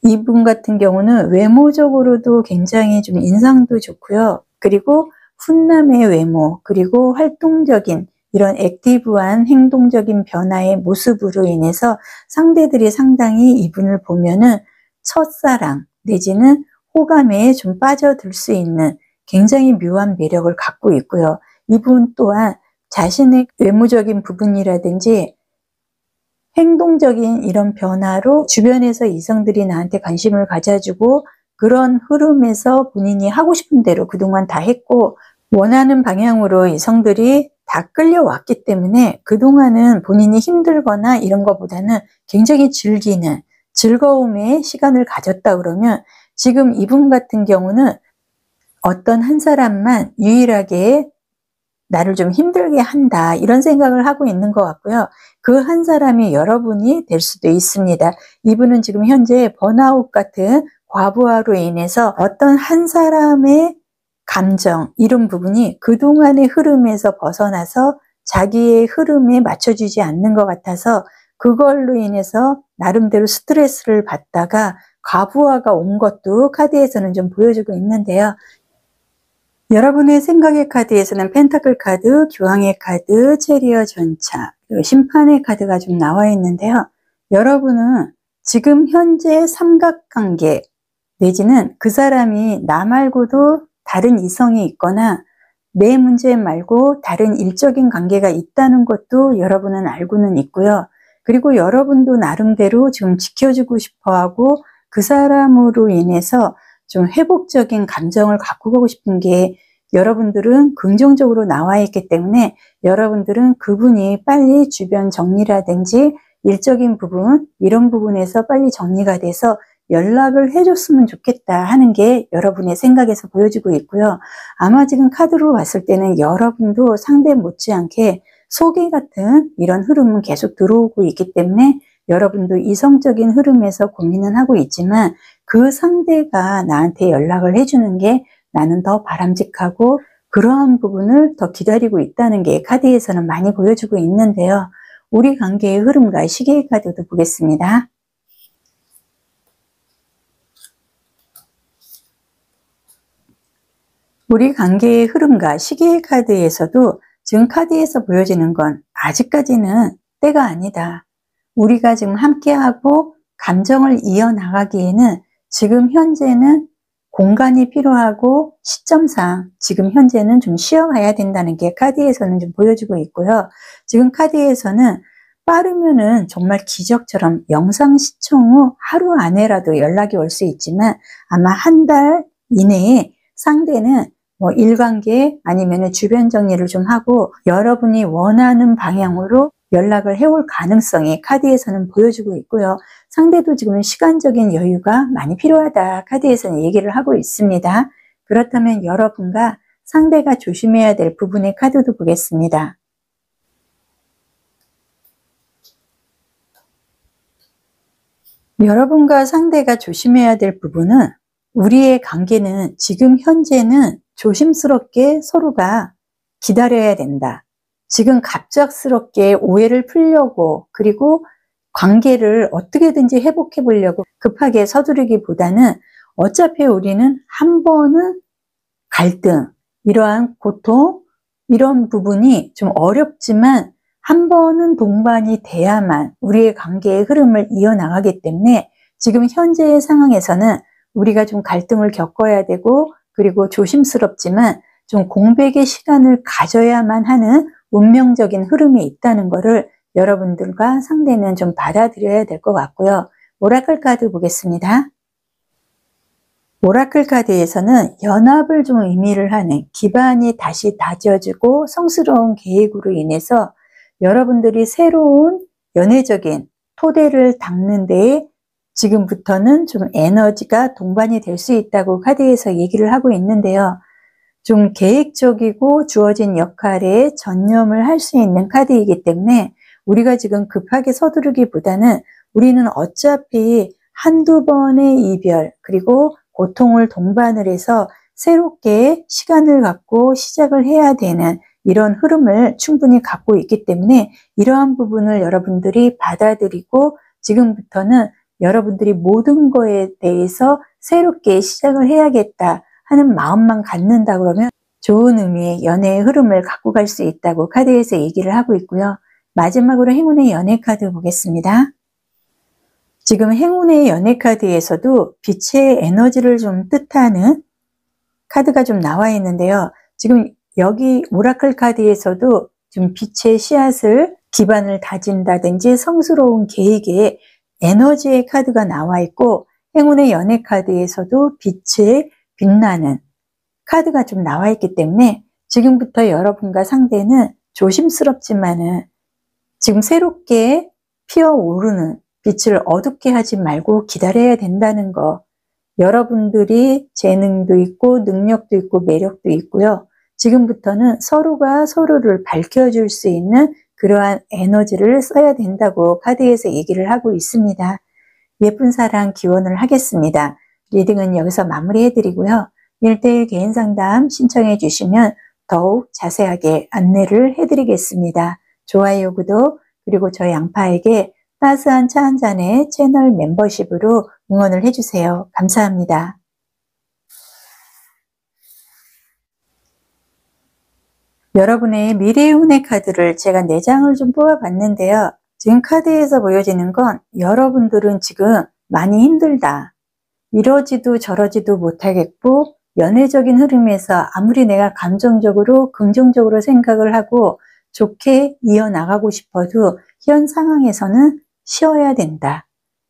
이분 같은 경우는 외모적으로도 굉장히 좀 인상도 좋고요. 그리고 훈남의 외모, 그리고 활동적인 이런 액티브한 행동적인 변화의 모습으로 인해서 상대들이 상당히 이분을 보면은 첫사랑 내지는 호감에 좀 빠져들 수 있는 굉장히 묘한 매력을 갖고 있고요. 이분 또한 자신의 외모적인 부분이라든지 행동적인 이런 변화로 주변에서 이성들이 나한테 관심을 가져주고 그런 흐름에서 본인이 하고 싶은 대로 그동안 다 했고 원하는 방향으로 이성들이 다 끌려왔기 때문에 그동안은 본인이 힘들거나 이런 것보다는 굉장히 즐기는 즐거움의 시간을 가졌다 그러면 지금 이분 같은 경우는 어떤 한 사람만 유일하게 나를 좀 힘들게 한다 이런 생각을 하고 있는 것 같고요. 그 한 사람이 여러분이 될 수도 있습니다. 이분은 지금 현재 번아웃 같은 과부하로 인해서 어떤 한 사람의 감정 이런 부분이 그동안의 흐름에서 벗어나서 자기의 흐름에 맞춰주지 않는 것 같아서 그걸로 인해서 나름대로 스트레스를 받다가 과부하가 온 것도 카드에서는 좀 보여주고 있는데요. 여러분의 생각의 카드에서는 펜타클 카드, 교황의 카드, 체리엇 전차, 그리고 심판의 카드가 좀 나와 있는데요. 여러분은 지금 현재 삼각관계 내지는 그 사람이 나 말고도 다른 이성이 있거나 내 문제 말고 다른 일적인 관계가 있다는 것도 여러분은 알고는 있고요. 그리고 여러분도 나름대로 지금 지켜주고 싶어하고 그 사람으로 인해서 좀 회복적인 감정을 갖고 가고 싶은 게 여러분들은 긍정적으로 나와 있기 때문에 여러분들은 그분이 빨리 주변 정리라든지 일적인 부분 이런 부분에서 빨리 정리가 돼서 연락을 해줬으면 좋겠다 하는 게 여러분의 생각에서 보여지고 있고요. 아마 지금 카드로 봤을 때는 여러분도 상대 못지않게 소개 같은 이런 흐름은 계속 들어오고 있기 때문에 여러분도 이성적인 흐름에서 고민은 하고 있지만 그 상대가 나한테 연락을 해주는 게 나는 더 바람직하고 그러한 부분을 더 기다리고 있다는 게 카드에서는 많이 보여주고 있는데요. 우리 관계의 흐름과 시계의 카드도 보겠습니다. 우리 관계의 흐름과 시계의 카드에서도 지금 카드에서 보여지는 건 아직까지는 때가 아니다. 우리가 지금 함께하고 감정을 이어나가기에는 지금 현재는 공간이 필요하고 시점상 지금 현재는 좀 쉬어가야 된다는 게 카드에서는 좀 보여주고 있고요. 지금 카드에서는 빠르면은 정말 기적처럼 영상 시청 후 하루 안에라도 연락이 올 수 있지만 아마 한 달 이내에 상대는 뭐 일관계 아니면은 주변 정리를 좀 하고 여러분이 원하는 방향으로 연락을 해올 가능성이 카드에서는 보여주고 있고요. 상대도 지금 시간적인 여유가 많이 필요하다 카드에서는 얘기를 하고 있습니다. 그렇다면 여러분과 상대가 조심해야 될 부분의 카드도 보겠습니다. 여러분과 상대가 조심해야 될 부분은 우리의 관계는 지금 현재는 조심스럽게 서로가 기다려야 된다. 지금 갑작스럽게 오해를 풀려고 그리고 관계를 어떻게든지 회복해 보려고 급하게 서두르기보다는 어차피 우리는 한 번은 갈등, 이러한 고통, 이런 부분이 좀 어렵지만 한 번은 동반이 돼야만 우리의 관계의 흐름을 이어나가기 때문에 지금 현재의 상황에서는 우리가 좀 갈등을 겪어야 되고 그리고 조심스럽지만 좀 공백의 시간을 가져야만 하는 운명적인 흐름이 있다는 것을 여러분들과 상대는 좀 받아들여야 될 것 같고요. 오라클 카드 보겠습니다. 오라클 카드에서는 연합을 좀 의미를 하는 기반이 다시 다져지고 성스러운 계획으로 인해서 여러분들이 새로운 연애적인 토대를 닦는 데에 지금부터는 좀 에너지가 동반이 될 수 있다고 카드에서 얘기를 하고 있는데요. 좀 계획적이고 주어진 역할에 전념을 할 수 있는 카드이기 때문에 우리가 지금 급하게 서두르기보다는 우리는 어차피 한두 번의 이별 그리고 고통을 동반을 해서 새롭게 시간을 갖고 시작을 해야 되는 이런 흐름을 충분히 갖고 있기 때문에 이러한 부분을 여러분들이 받아들이고 지금부터는 여러분들이 모든 거에 대해서 새롭게 시작을 해야겠다 하는 마음만 갖는다 그러면 좋은 의미의 연애의 흐름을 갖고 갈 수 있다고 카드에서 얘기를 하고 있고요. 마지막으로 행운의 연애 카드 보겠습니다. 지금 행운의 연애 카드에서도 빛의 에너지를 좀 뜻하는 카드가 좀 나와 있는데요. 지금 여기 오라클 카드에서도 좀 빛의 씨앗을 기반을 다진다든지 성스러운 계획에 에너지의 카드가 나와 있고 행운의 연애 카드에서도 빛의 빛나는 카드가 좀 나와 있기 때문에 지금부터 여러분과 상대는 조심스럽지만은 지금 새롭게 피어오르는 빛을 어둡게 하지 말고 기다려야 된다는 거. 여러분들이 재능도 있고 능력도 있고 매력도 있고요. 지금부터는 서로가 서로를 밝혀줄 수 있는 그러한 에너지를 써야 된다고 카드에서 얘기를 하고 있습니다. 예쁜 사랑 기원을 하겠습니다. 리딩은 여기서 마무리해드리고요. 1:1 개인 상담 신청해 주시면 더욱 자세하게 안내를 해드리겠습니다. 좋아요, 구독, 그리고 저 양파에게 따스한 차 한 잔의 채널 멤버십으로 응원을 해주세요. 감사합니다. 여러분의 미래의 운의 카드를 제가 4장을 좀 뽑아봤는데요. 지금 카드에서 보여지는 건 여러분들은 지금 많이 힘들다. 이러지도 저러지도 못하겠고 연애적인 흐름에서 아무리 내가 감정적으로 긍정적으로 생각을 하고 좋게 이어나가고 싶어도 현 상황에서는 쉬어야 된다.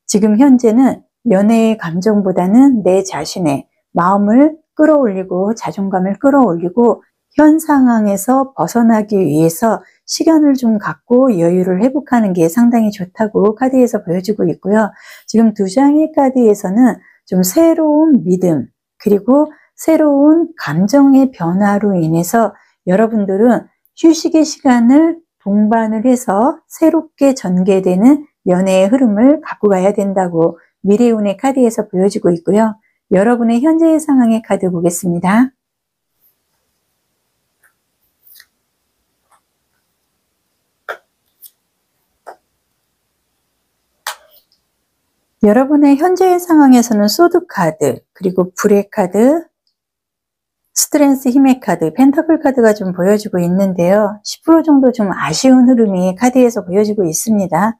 지금 현재는 연애의 감정보다는 내 자신의 마음을 끌어올리고 자존감을 끌어올리고 현 상황에서 벗어나기 위해서 시간을 좀 갖고 여유를 회복하는 게 상당히 좋다고 카드에서 보여주고 있고요. 지금 2장의 카드에서는 좀 새로운 믿음 그리고 새로운 감정의 변화로 인해서 여러분들은 휴식의 시간을 동반을 해서 새롭게 전개되는 연애의 흐름을 갖고 가야 된다고 미래운의 카드에서 보여주고 있고요. 여러분의 현재의 상황의 카드 보겠습니다. 여러분의 현재의 상황에서는 소드 카드, 그리고 불의 카드, 스트렝스 힘의 카드, 펜타클 카드가 좀 보여주고 있는데요. 10% 정도 좀 아쉬운 흐름이 카드에서 보여지고 있습니다.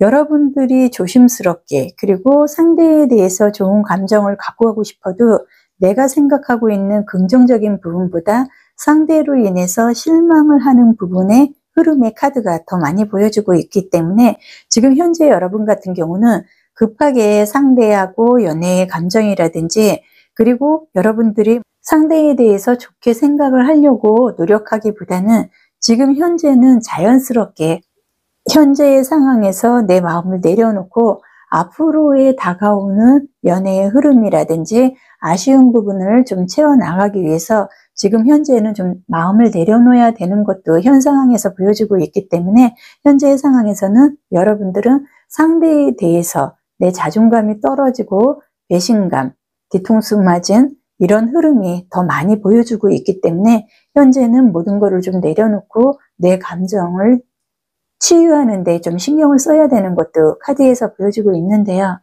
여러분들이 조심스럽게 그리고 상대에 대해서 좋은 감정을 갖고 가고 싶어도 내가 생각하고 있는 긍정적인 부분보다 상대로 인해서 실망을 하는 부분의 흐름의 카드가 더 많이 보여주고 있기 때문에 지금 현재 여러분 같은 경우는 급하게 상대하고 연애의 감정이라든지, 그리고 여러분들이 상대에 대해서 좋게 생각을 하려고 노력하기보다는 지금 현재는 자연스럽게 현재의 상황에서 내 마음을 내려놓고 앞으로의 다가오는 연애의 흐름이라든지 아쉬운 부분을 좀 채워나가기 위해서 지금 현재는 좀 마음을 내려놓아야 되는 것도 현 상황에서 보여주고 있기 때문에, 현재의 상황에서는 여러분들은 상대에 대해서 내 자존감이 떨어지고 배신감, 뒤통수 맞은 이런 흐름이 더 많이 보여주고 있기 때문에 현재는 모든 것을 좀 내려놓고 내 감정을 치유하는 데 좀 신경을 써야 되는 것도 카드에서 보여주고 있는데요.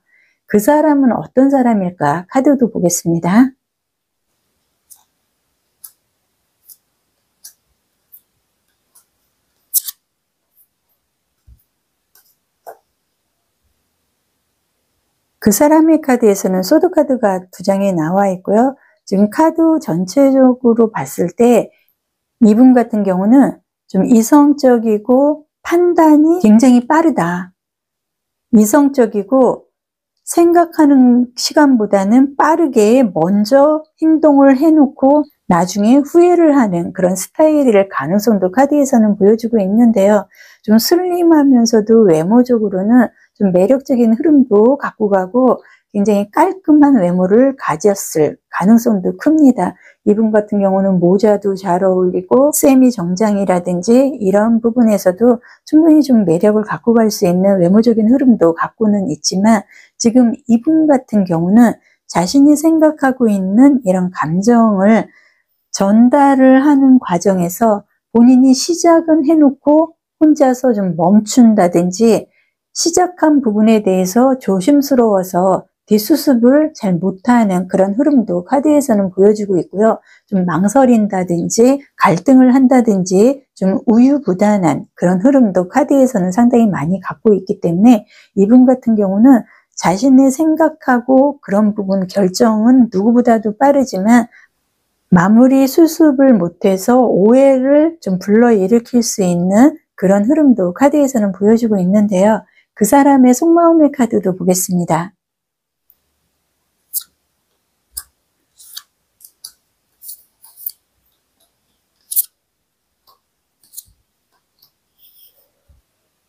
그 사람은 어떤 사람일까? 카드도 보겠습니다. 그 사람의 카드에서는 소드 카드가 2장이 나와 있고요. 지금 카드 전체적으로 봤을 때 이분 같은 경우는 좀 이성적이고 판단이 굉장히 빠르다. 이성적이고 생각하는 시간보다는 빠르게 먼저 행동을 해놓고 나중에 후회를 하는 그런 스타일일 가능성도 카드에서는 보여주고 있는데요. 좀 슬림하면서도 외모적으로는 좀 매력적인 흐름도 갖고 가고 굉장히 깔끔한 외모를 가졌을 가능성도 큽니다. 이분 같은 경우는 모자도 잘 어울리고 세미 정장이라든지 이런 부분에서도 충분히 좀 매력을 갖고 갈 수 있는 외모적인 흐름도 갖고는 있지만, 지금 이분 같은 경우는 자신이 생각하고 있는 이런 감정을 전달을 하는 과정에서 본인이 시작은 해놓고 혼자서 좀 멈춘다든지, 시작한 부분에 대해서 조심스러워서 뒷수습을 잘 못하는 그런 흐름도 카드에서는 보여주고 있고요. 좀 망설인다든지 갈등을 한다든지 좀 우유부단한 그런 흐름도 카드에서는 상당히 많이 갖고 있기 때문에, 이분 같은 경우는 자신의 생각하고 그런 부분 결정은 누구보다도 빠르지만 마무리 수습을 못해서 오해를 좀 불러일으킬 수 있는 그런 흐름도 카드에서는 보여주고 있는데요. 그 사람의 속마음의 카드도 보겠습니다.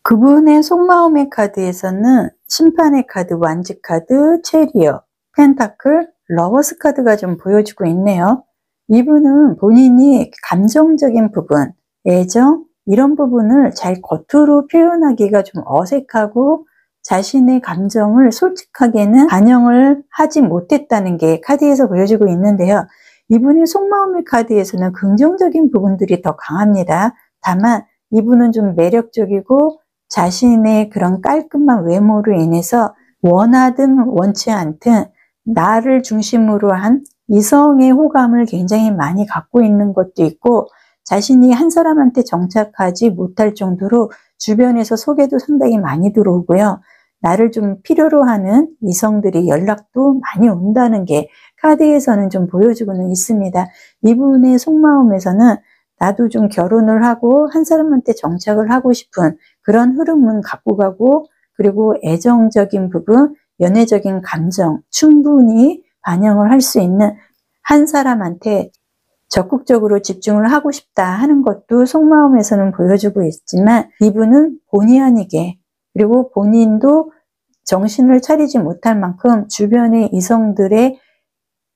그분의 속마음의 카드에서는 심판의 카드, 완지 카드, 체리어, 펜타클, 러버스 카드가 좀 보여주고 있네요. 이분은 본인이 감정적인 부분, 애정, 이런 부분을 잘 겉으로 표현하기가 좀 어색하고 자신의 감정을 솔직하게는 반영을 하지 못했다는 게 카드에서 보여주고 있는데요. 이분의 속마음의 카드에서는 긍정적인 부분들이 더 강합니다. 다만 이분은 좀 매력적이고 자신의 그런 깔끔한 외모로 인해서 원하든 원치 않든 나를 중심으로 한 이성의 호감을 굉장히 많이 갖고 있는 것도 있고, 자신이 한 사람한테 정착하지 못할 정도로 주변에서 소개도 상당히 많이 들어오고요. 나를 좀 필요로 하는 이성들이 연락도 많이 온다는 게 카드에서는 좀 보여주고는 있습니다. 이분의 속마음에서는 나도 좀 결혼을 하고 한 사람한테 정착을 하고 싶은 그런 흐름은 갖고 가고, 그리고 애정적인 부분, 연애적인 감정 충분히 반영을 할 수 있는 한 사람한테 적극적으로 집중을 하고 싶다 하는 것도 속마음에서는 보여주고 있지만, 이분은 본의 아니게, 그리고 본인도 정신을 차리지 못할 만큼 주변의 이성들의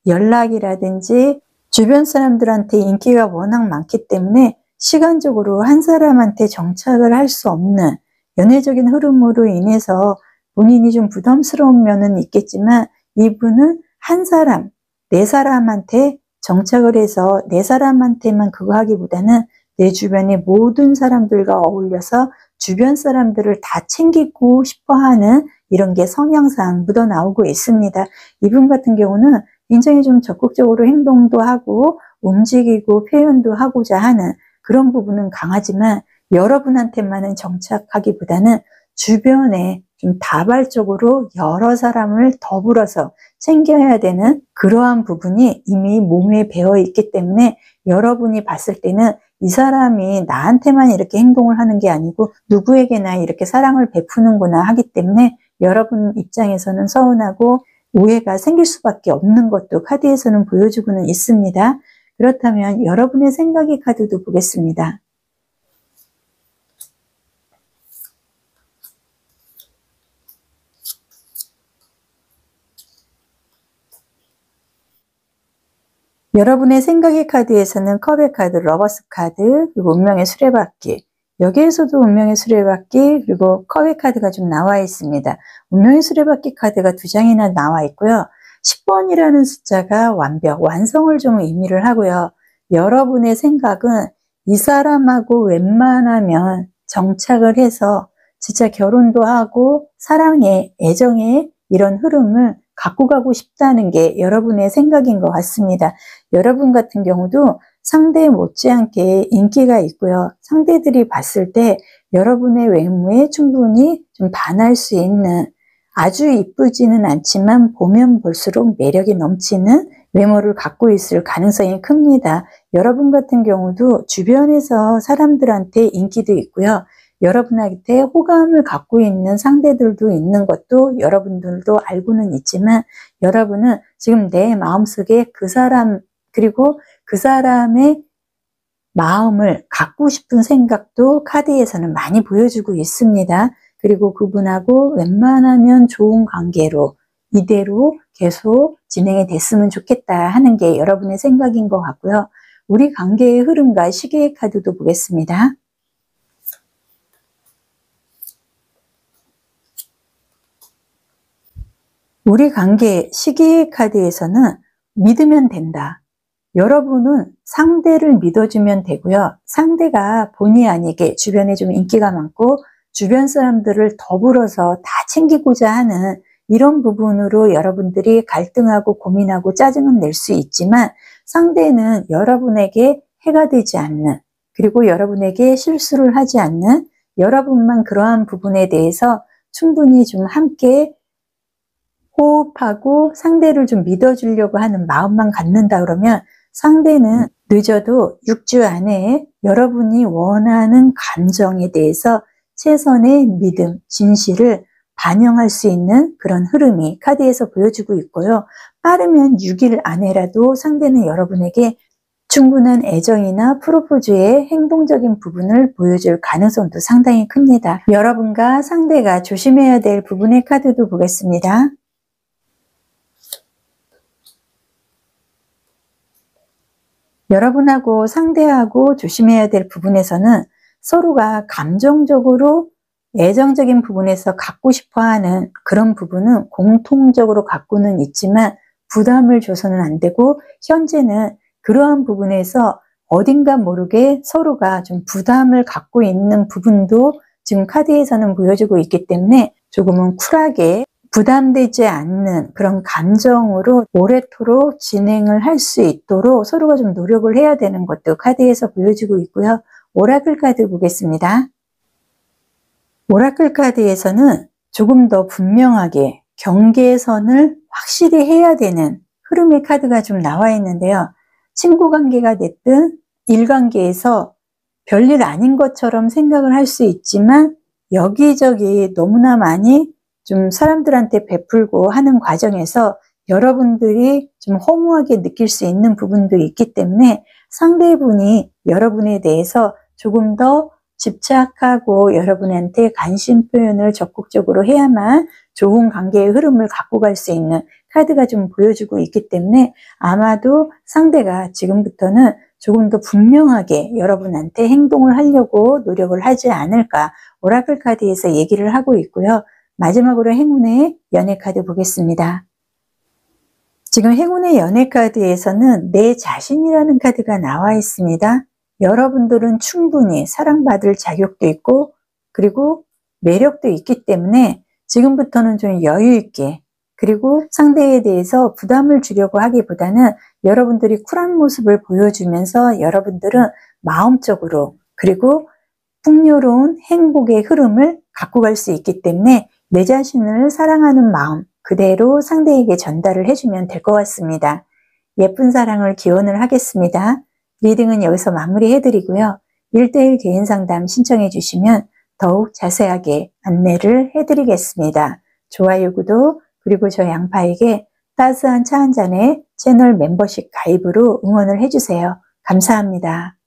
연락이라든지 주변 사람들한테 인기가 워낙 많기 때문에 시간적으로 한 사람한테 정착을 할 수 없는 연애적인 흐름으로 인해서 본인이 좀 부담스러운 면은 있겠지만, 이분은 한 사람, 네 사람한테 정착을 해서 네 사람한테만 그거 하기보다는 내 주변의 모든 사람들과 어울려서 주변 사람들을 다 챙기고 싶어 하는 이런 게 성향상 묻어나오고 있습니다. 이분 같은 경우는 굉장히 좀 적극적으로 행동도 하고 움직이고 표현도 하고자 하는 그런 부분은 강하지만, 여러분한테만은 정착하기보다는 주변에 좀 다발적으로 여러 사람을 더불어서 챙겨야 되는 그러한 부분이 이미 몸에 배어 있기 때문에, 여러분이 봤을 때는 이 사람이 나한테만 이렇게 행동을 하는 게 아니고 누구에게나 이렇게 사랑을 베푸는구나 하기 때문에 여러분 입장에서는 서운하고 오해가 생길 수밖에 없는 것도 카드에서는 보여주고는 있습니다. 그렇다면 여러분의 생각의 카드도 보겠습니다. 여러분의 생각의 카드에서는 컵의 카드, 러버스 카드, 그리고 운명의 수레바퀴, 여기에서도 운명의 수레바퀴, 그리고 컵의 카드가 좀 나와 있습니다. 운명의 수레바퀴 카드가 2장이나 나와 있고요. 10번이라는 숫자가 완벽, 완성을 좀 의미를 하고요. 여러분의 생각은 이 사람하고 웬만하면 정착을 해서 진짜 결혼도 하고 사랑의, 애정의 이런 흐름을 갖고 가고 싶다는 게 여러분의 생각인 것 같습니다. 여러분 같은 경우도 상대 못지않게 인기가 있고요. 상대들이 봤을 때 여러분의 외모에 충분히 좀 반할 수 있는, 아주 이쁘지는 않지만 보면 볼수록 매력이 넘치는 외모를 갖고 있을 가능성이 큽니다. 여러분 같은 경우도 주변에서 사람들한테 인기도 있고요. 여러분한테 호감을 갖고 있는 상대들도 있는 것도 여러분들도 알고는 있지만, 여러분은 지금 내 마음속에 그 사람, 그리고 그 사람의 마음을 갖고 싶은 생각도 카드에서는 많이 보여주고 있습니다. 그리고 그분하고 웬만하면 좋은 관계로 이대로 계속 진행이 됐으면 좋겠다 하는 게 여러분의 생각인 것 같고요. 우리 관계의 흐름과 시계의 카드도 보겠습니다. 우리 관계 시계의 카드에서는 믿으면 된다. 여러분은 상대를 믿어주면 되고요. 상대가 본의 아니게 주변에 좀 인기가 많고 주변 사람들을 더불어서 다 챙기고자 하는 이런 부분으로 여러분들이 갈등하고 고민하고 짜증은 낼 수 있지만, 상대는 여러분에게 해가 되지 않는, 그리고 여러분에게 실수를 하지 않는, 여러분만 그러한 부분에 대해서 충분히 좀 함께 호흡하고 상대를 좀 믿어주려고 하는 마음만 갖는다 그러면, 상대는 늦어도 6주 안에 여러분이 원하는 감정에 대해서 최선의 믿음, 진실을 반영할 수 있는 그런 흐름이 카드에서 보여주고 있고요. 빠르면 6일 안에라도 상대는 여러분에게 충분한 애정이나 프로포즈의 행동적인 부분을 보여줄 가능성도 상당히 큽니다. 여러분과 상대가 조심해야 될 부분의 카드도 보겠습니다. 여러분하고 상대하고 조심해야 될 부분에서는 서로가 감정적으로 애정적인 부분에서 갖고 싶어하는 그런 부분은 공통적으로 갖고는 있지만 부담을 줘서는 안 되고, 현재는 그러한 부분에서 어딘가 모르게 서로가 좀 부담을 갖고 있는 부분도 지금 카드에서는 보여주고 있기 때문에 조금은 쿨하게 부담되지 않는 그런 감정으로 오래도록 진행을 할 수 있도록 서로가 좀 노력을 해야 되는 것도 카드에서 보여주고 있고요. 오라클 카드 보겠습니다. 오라클 카드에서는 조금 더 분명하게 경계선을 확실히 해야 되는 흐름의 카드가 좀 나와 있는데요. 친구 관계가 됐든 일관계에서 별일 아닌 것처럼 생각을 할 수 있지만 여기저기 너무나 많이 좀 사람들한테 베풀고 하는 과정에서 여러분들이 좀 허무하게 느낄 수 있는 부분들이 있기 때문에 상대분이 여러분에 대해서 조금 더 집착하고 여러분한테 관심 표현을 적극적으로 해야만 좋은 관계의 흐름을 갖고 갈 수 있는 카드가 좀 보여주고 있기 때문에 아마도 상대가 지금부터는 조금 더 분명하게 여러분한테 행동을 하려고 노력을 하지 않을까, 오라클 카드에서 얘기를 하고 있고요. 마지막으로 행운의 연애 카드 보겠습니다. 지금 행운의 연애 카드에서는 내 자신이라는 카드가 나와 있습니다. 여러분들은 충분히 사랑받을 자격도 있고 그리고 매력도 있기 때문에 지금부터는 좀 여유 있게, 그리고 상대에 대해서 부담을 주려고 하기보다는 여러분들이 쿨한 모습을 보여주면서 여러분들은 마음적으로 그리고 풍요로운 행복의 흐름을 갖고 갈 수 있기 때문에 내 자신을 사랑하는 마음 그대로 상대에게 전달을 해주면 될 것 같습니다. 예쁜 사랑을 기원을 하겠습니다. 리딩은 여기서 마무리해드리고요. 1:1 개인 상담 신청해 주시면 더욱 자세하게 안내를 해드리겠습니다. 좋아요, 구독, 그리고 저 양파에게 따스한 차 한 잔에 채널 멤버십 가입으로 응원을 해주세요. 감사합니다.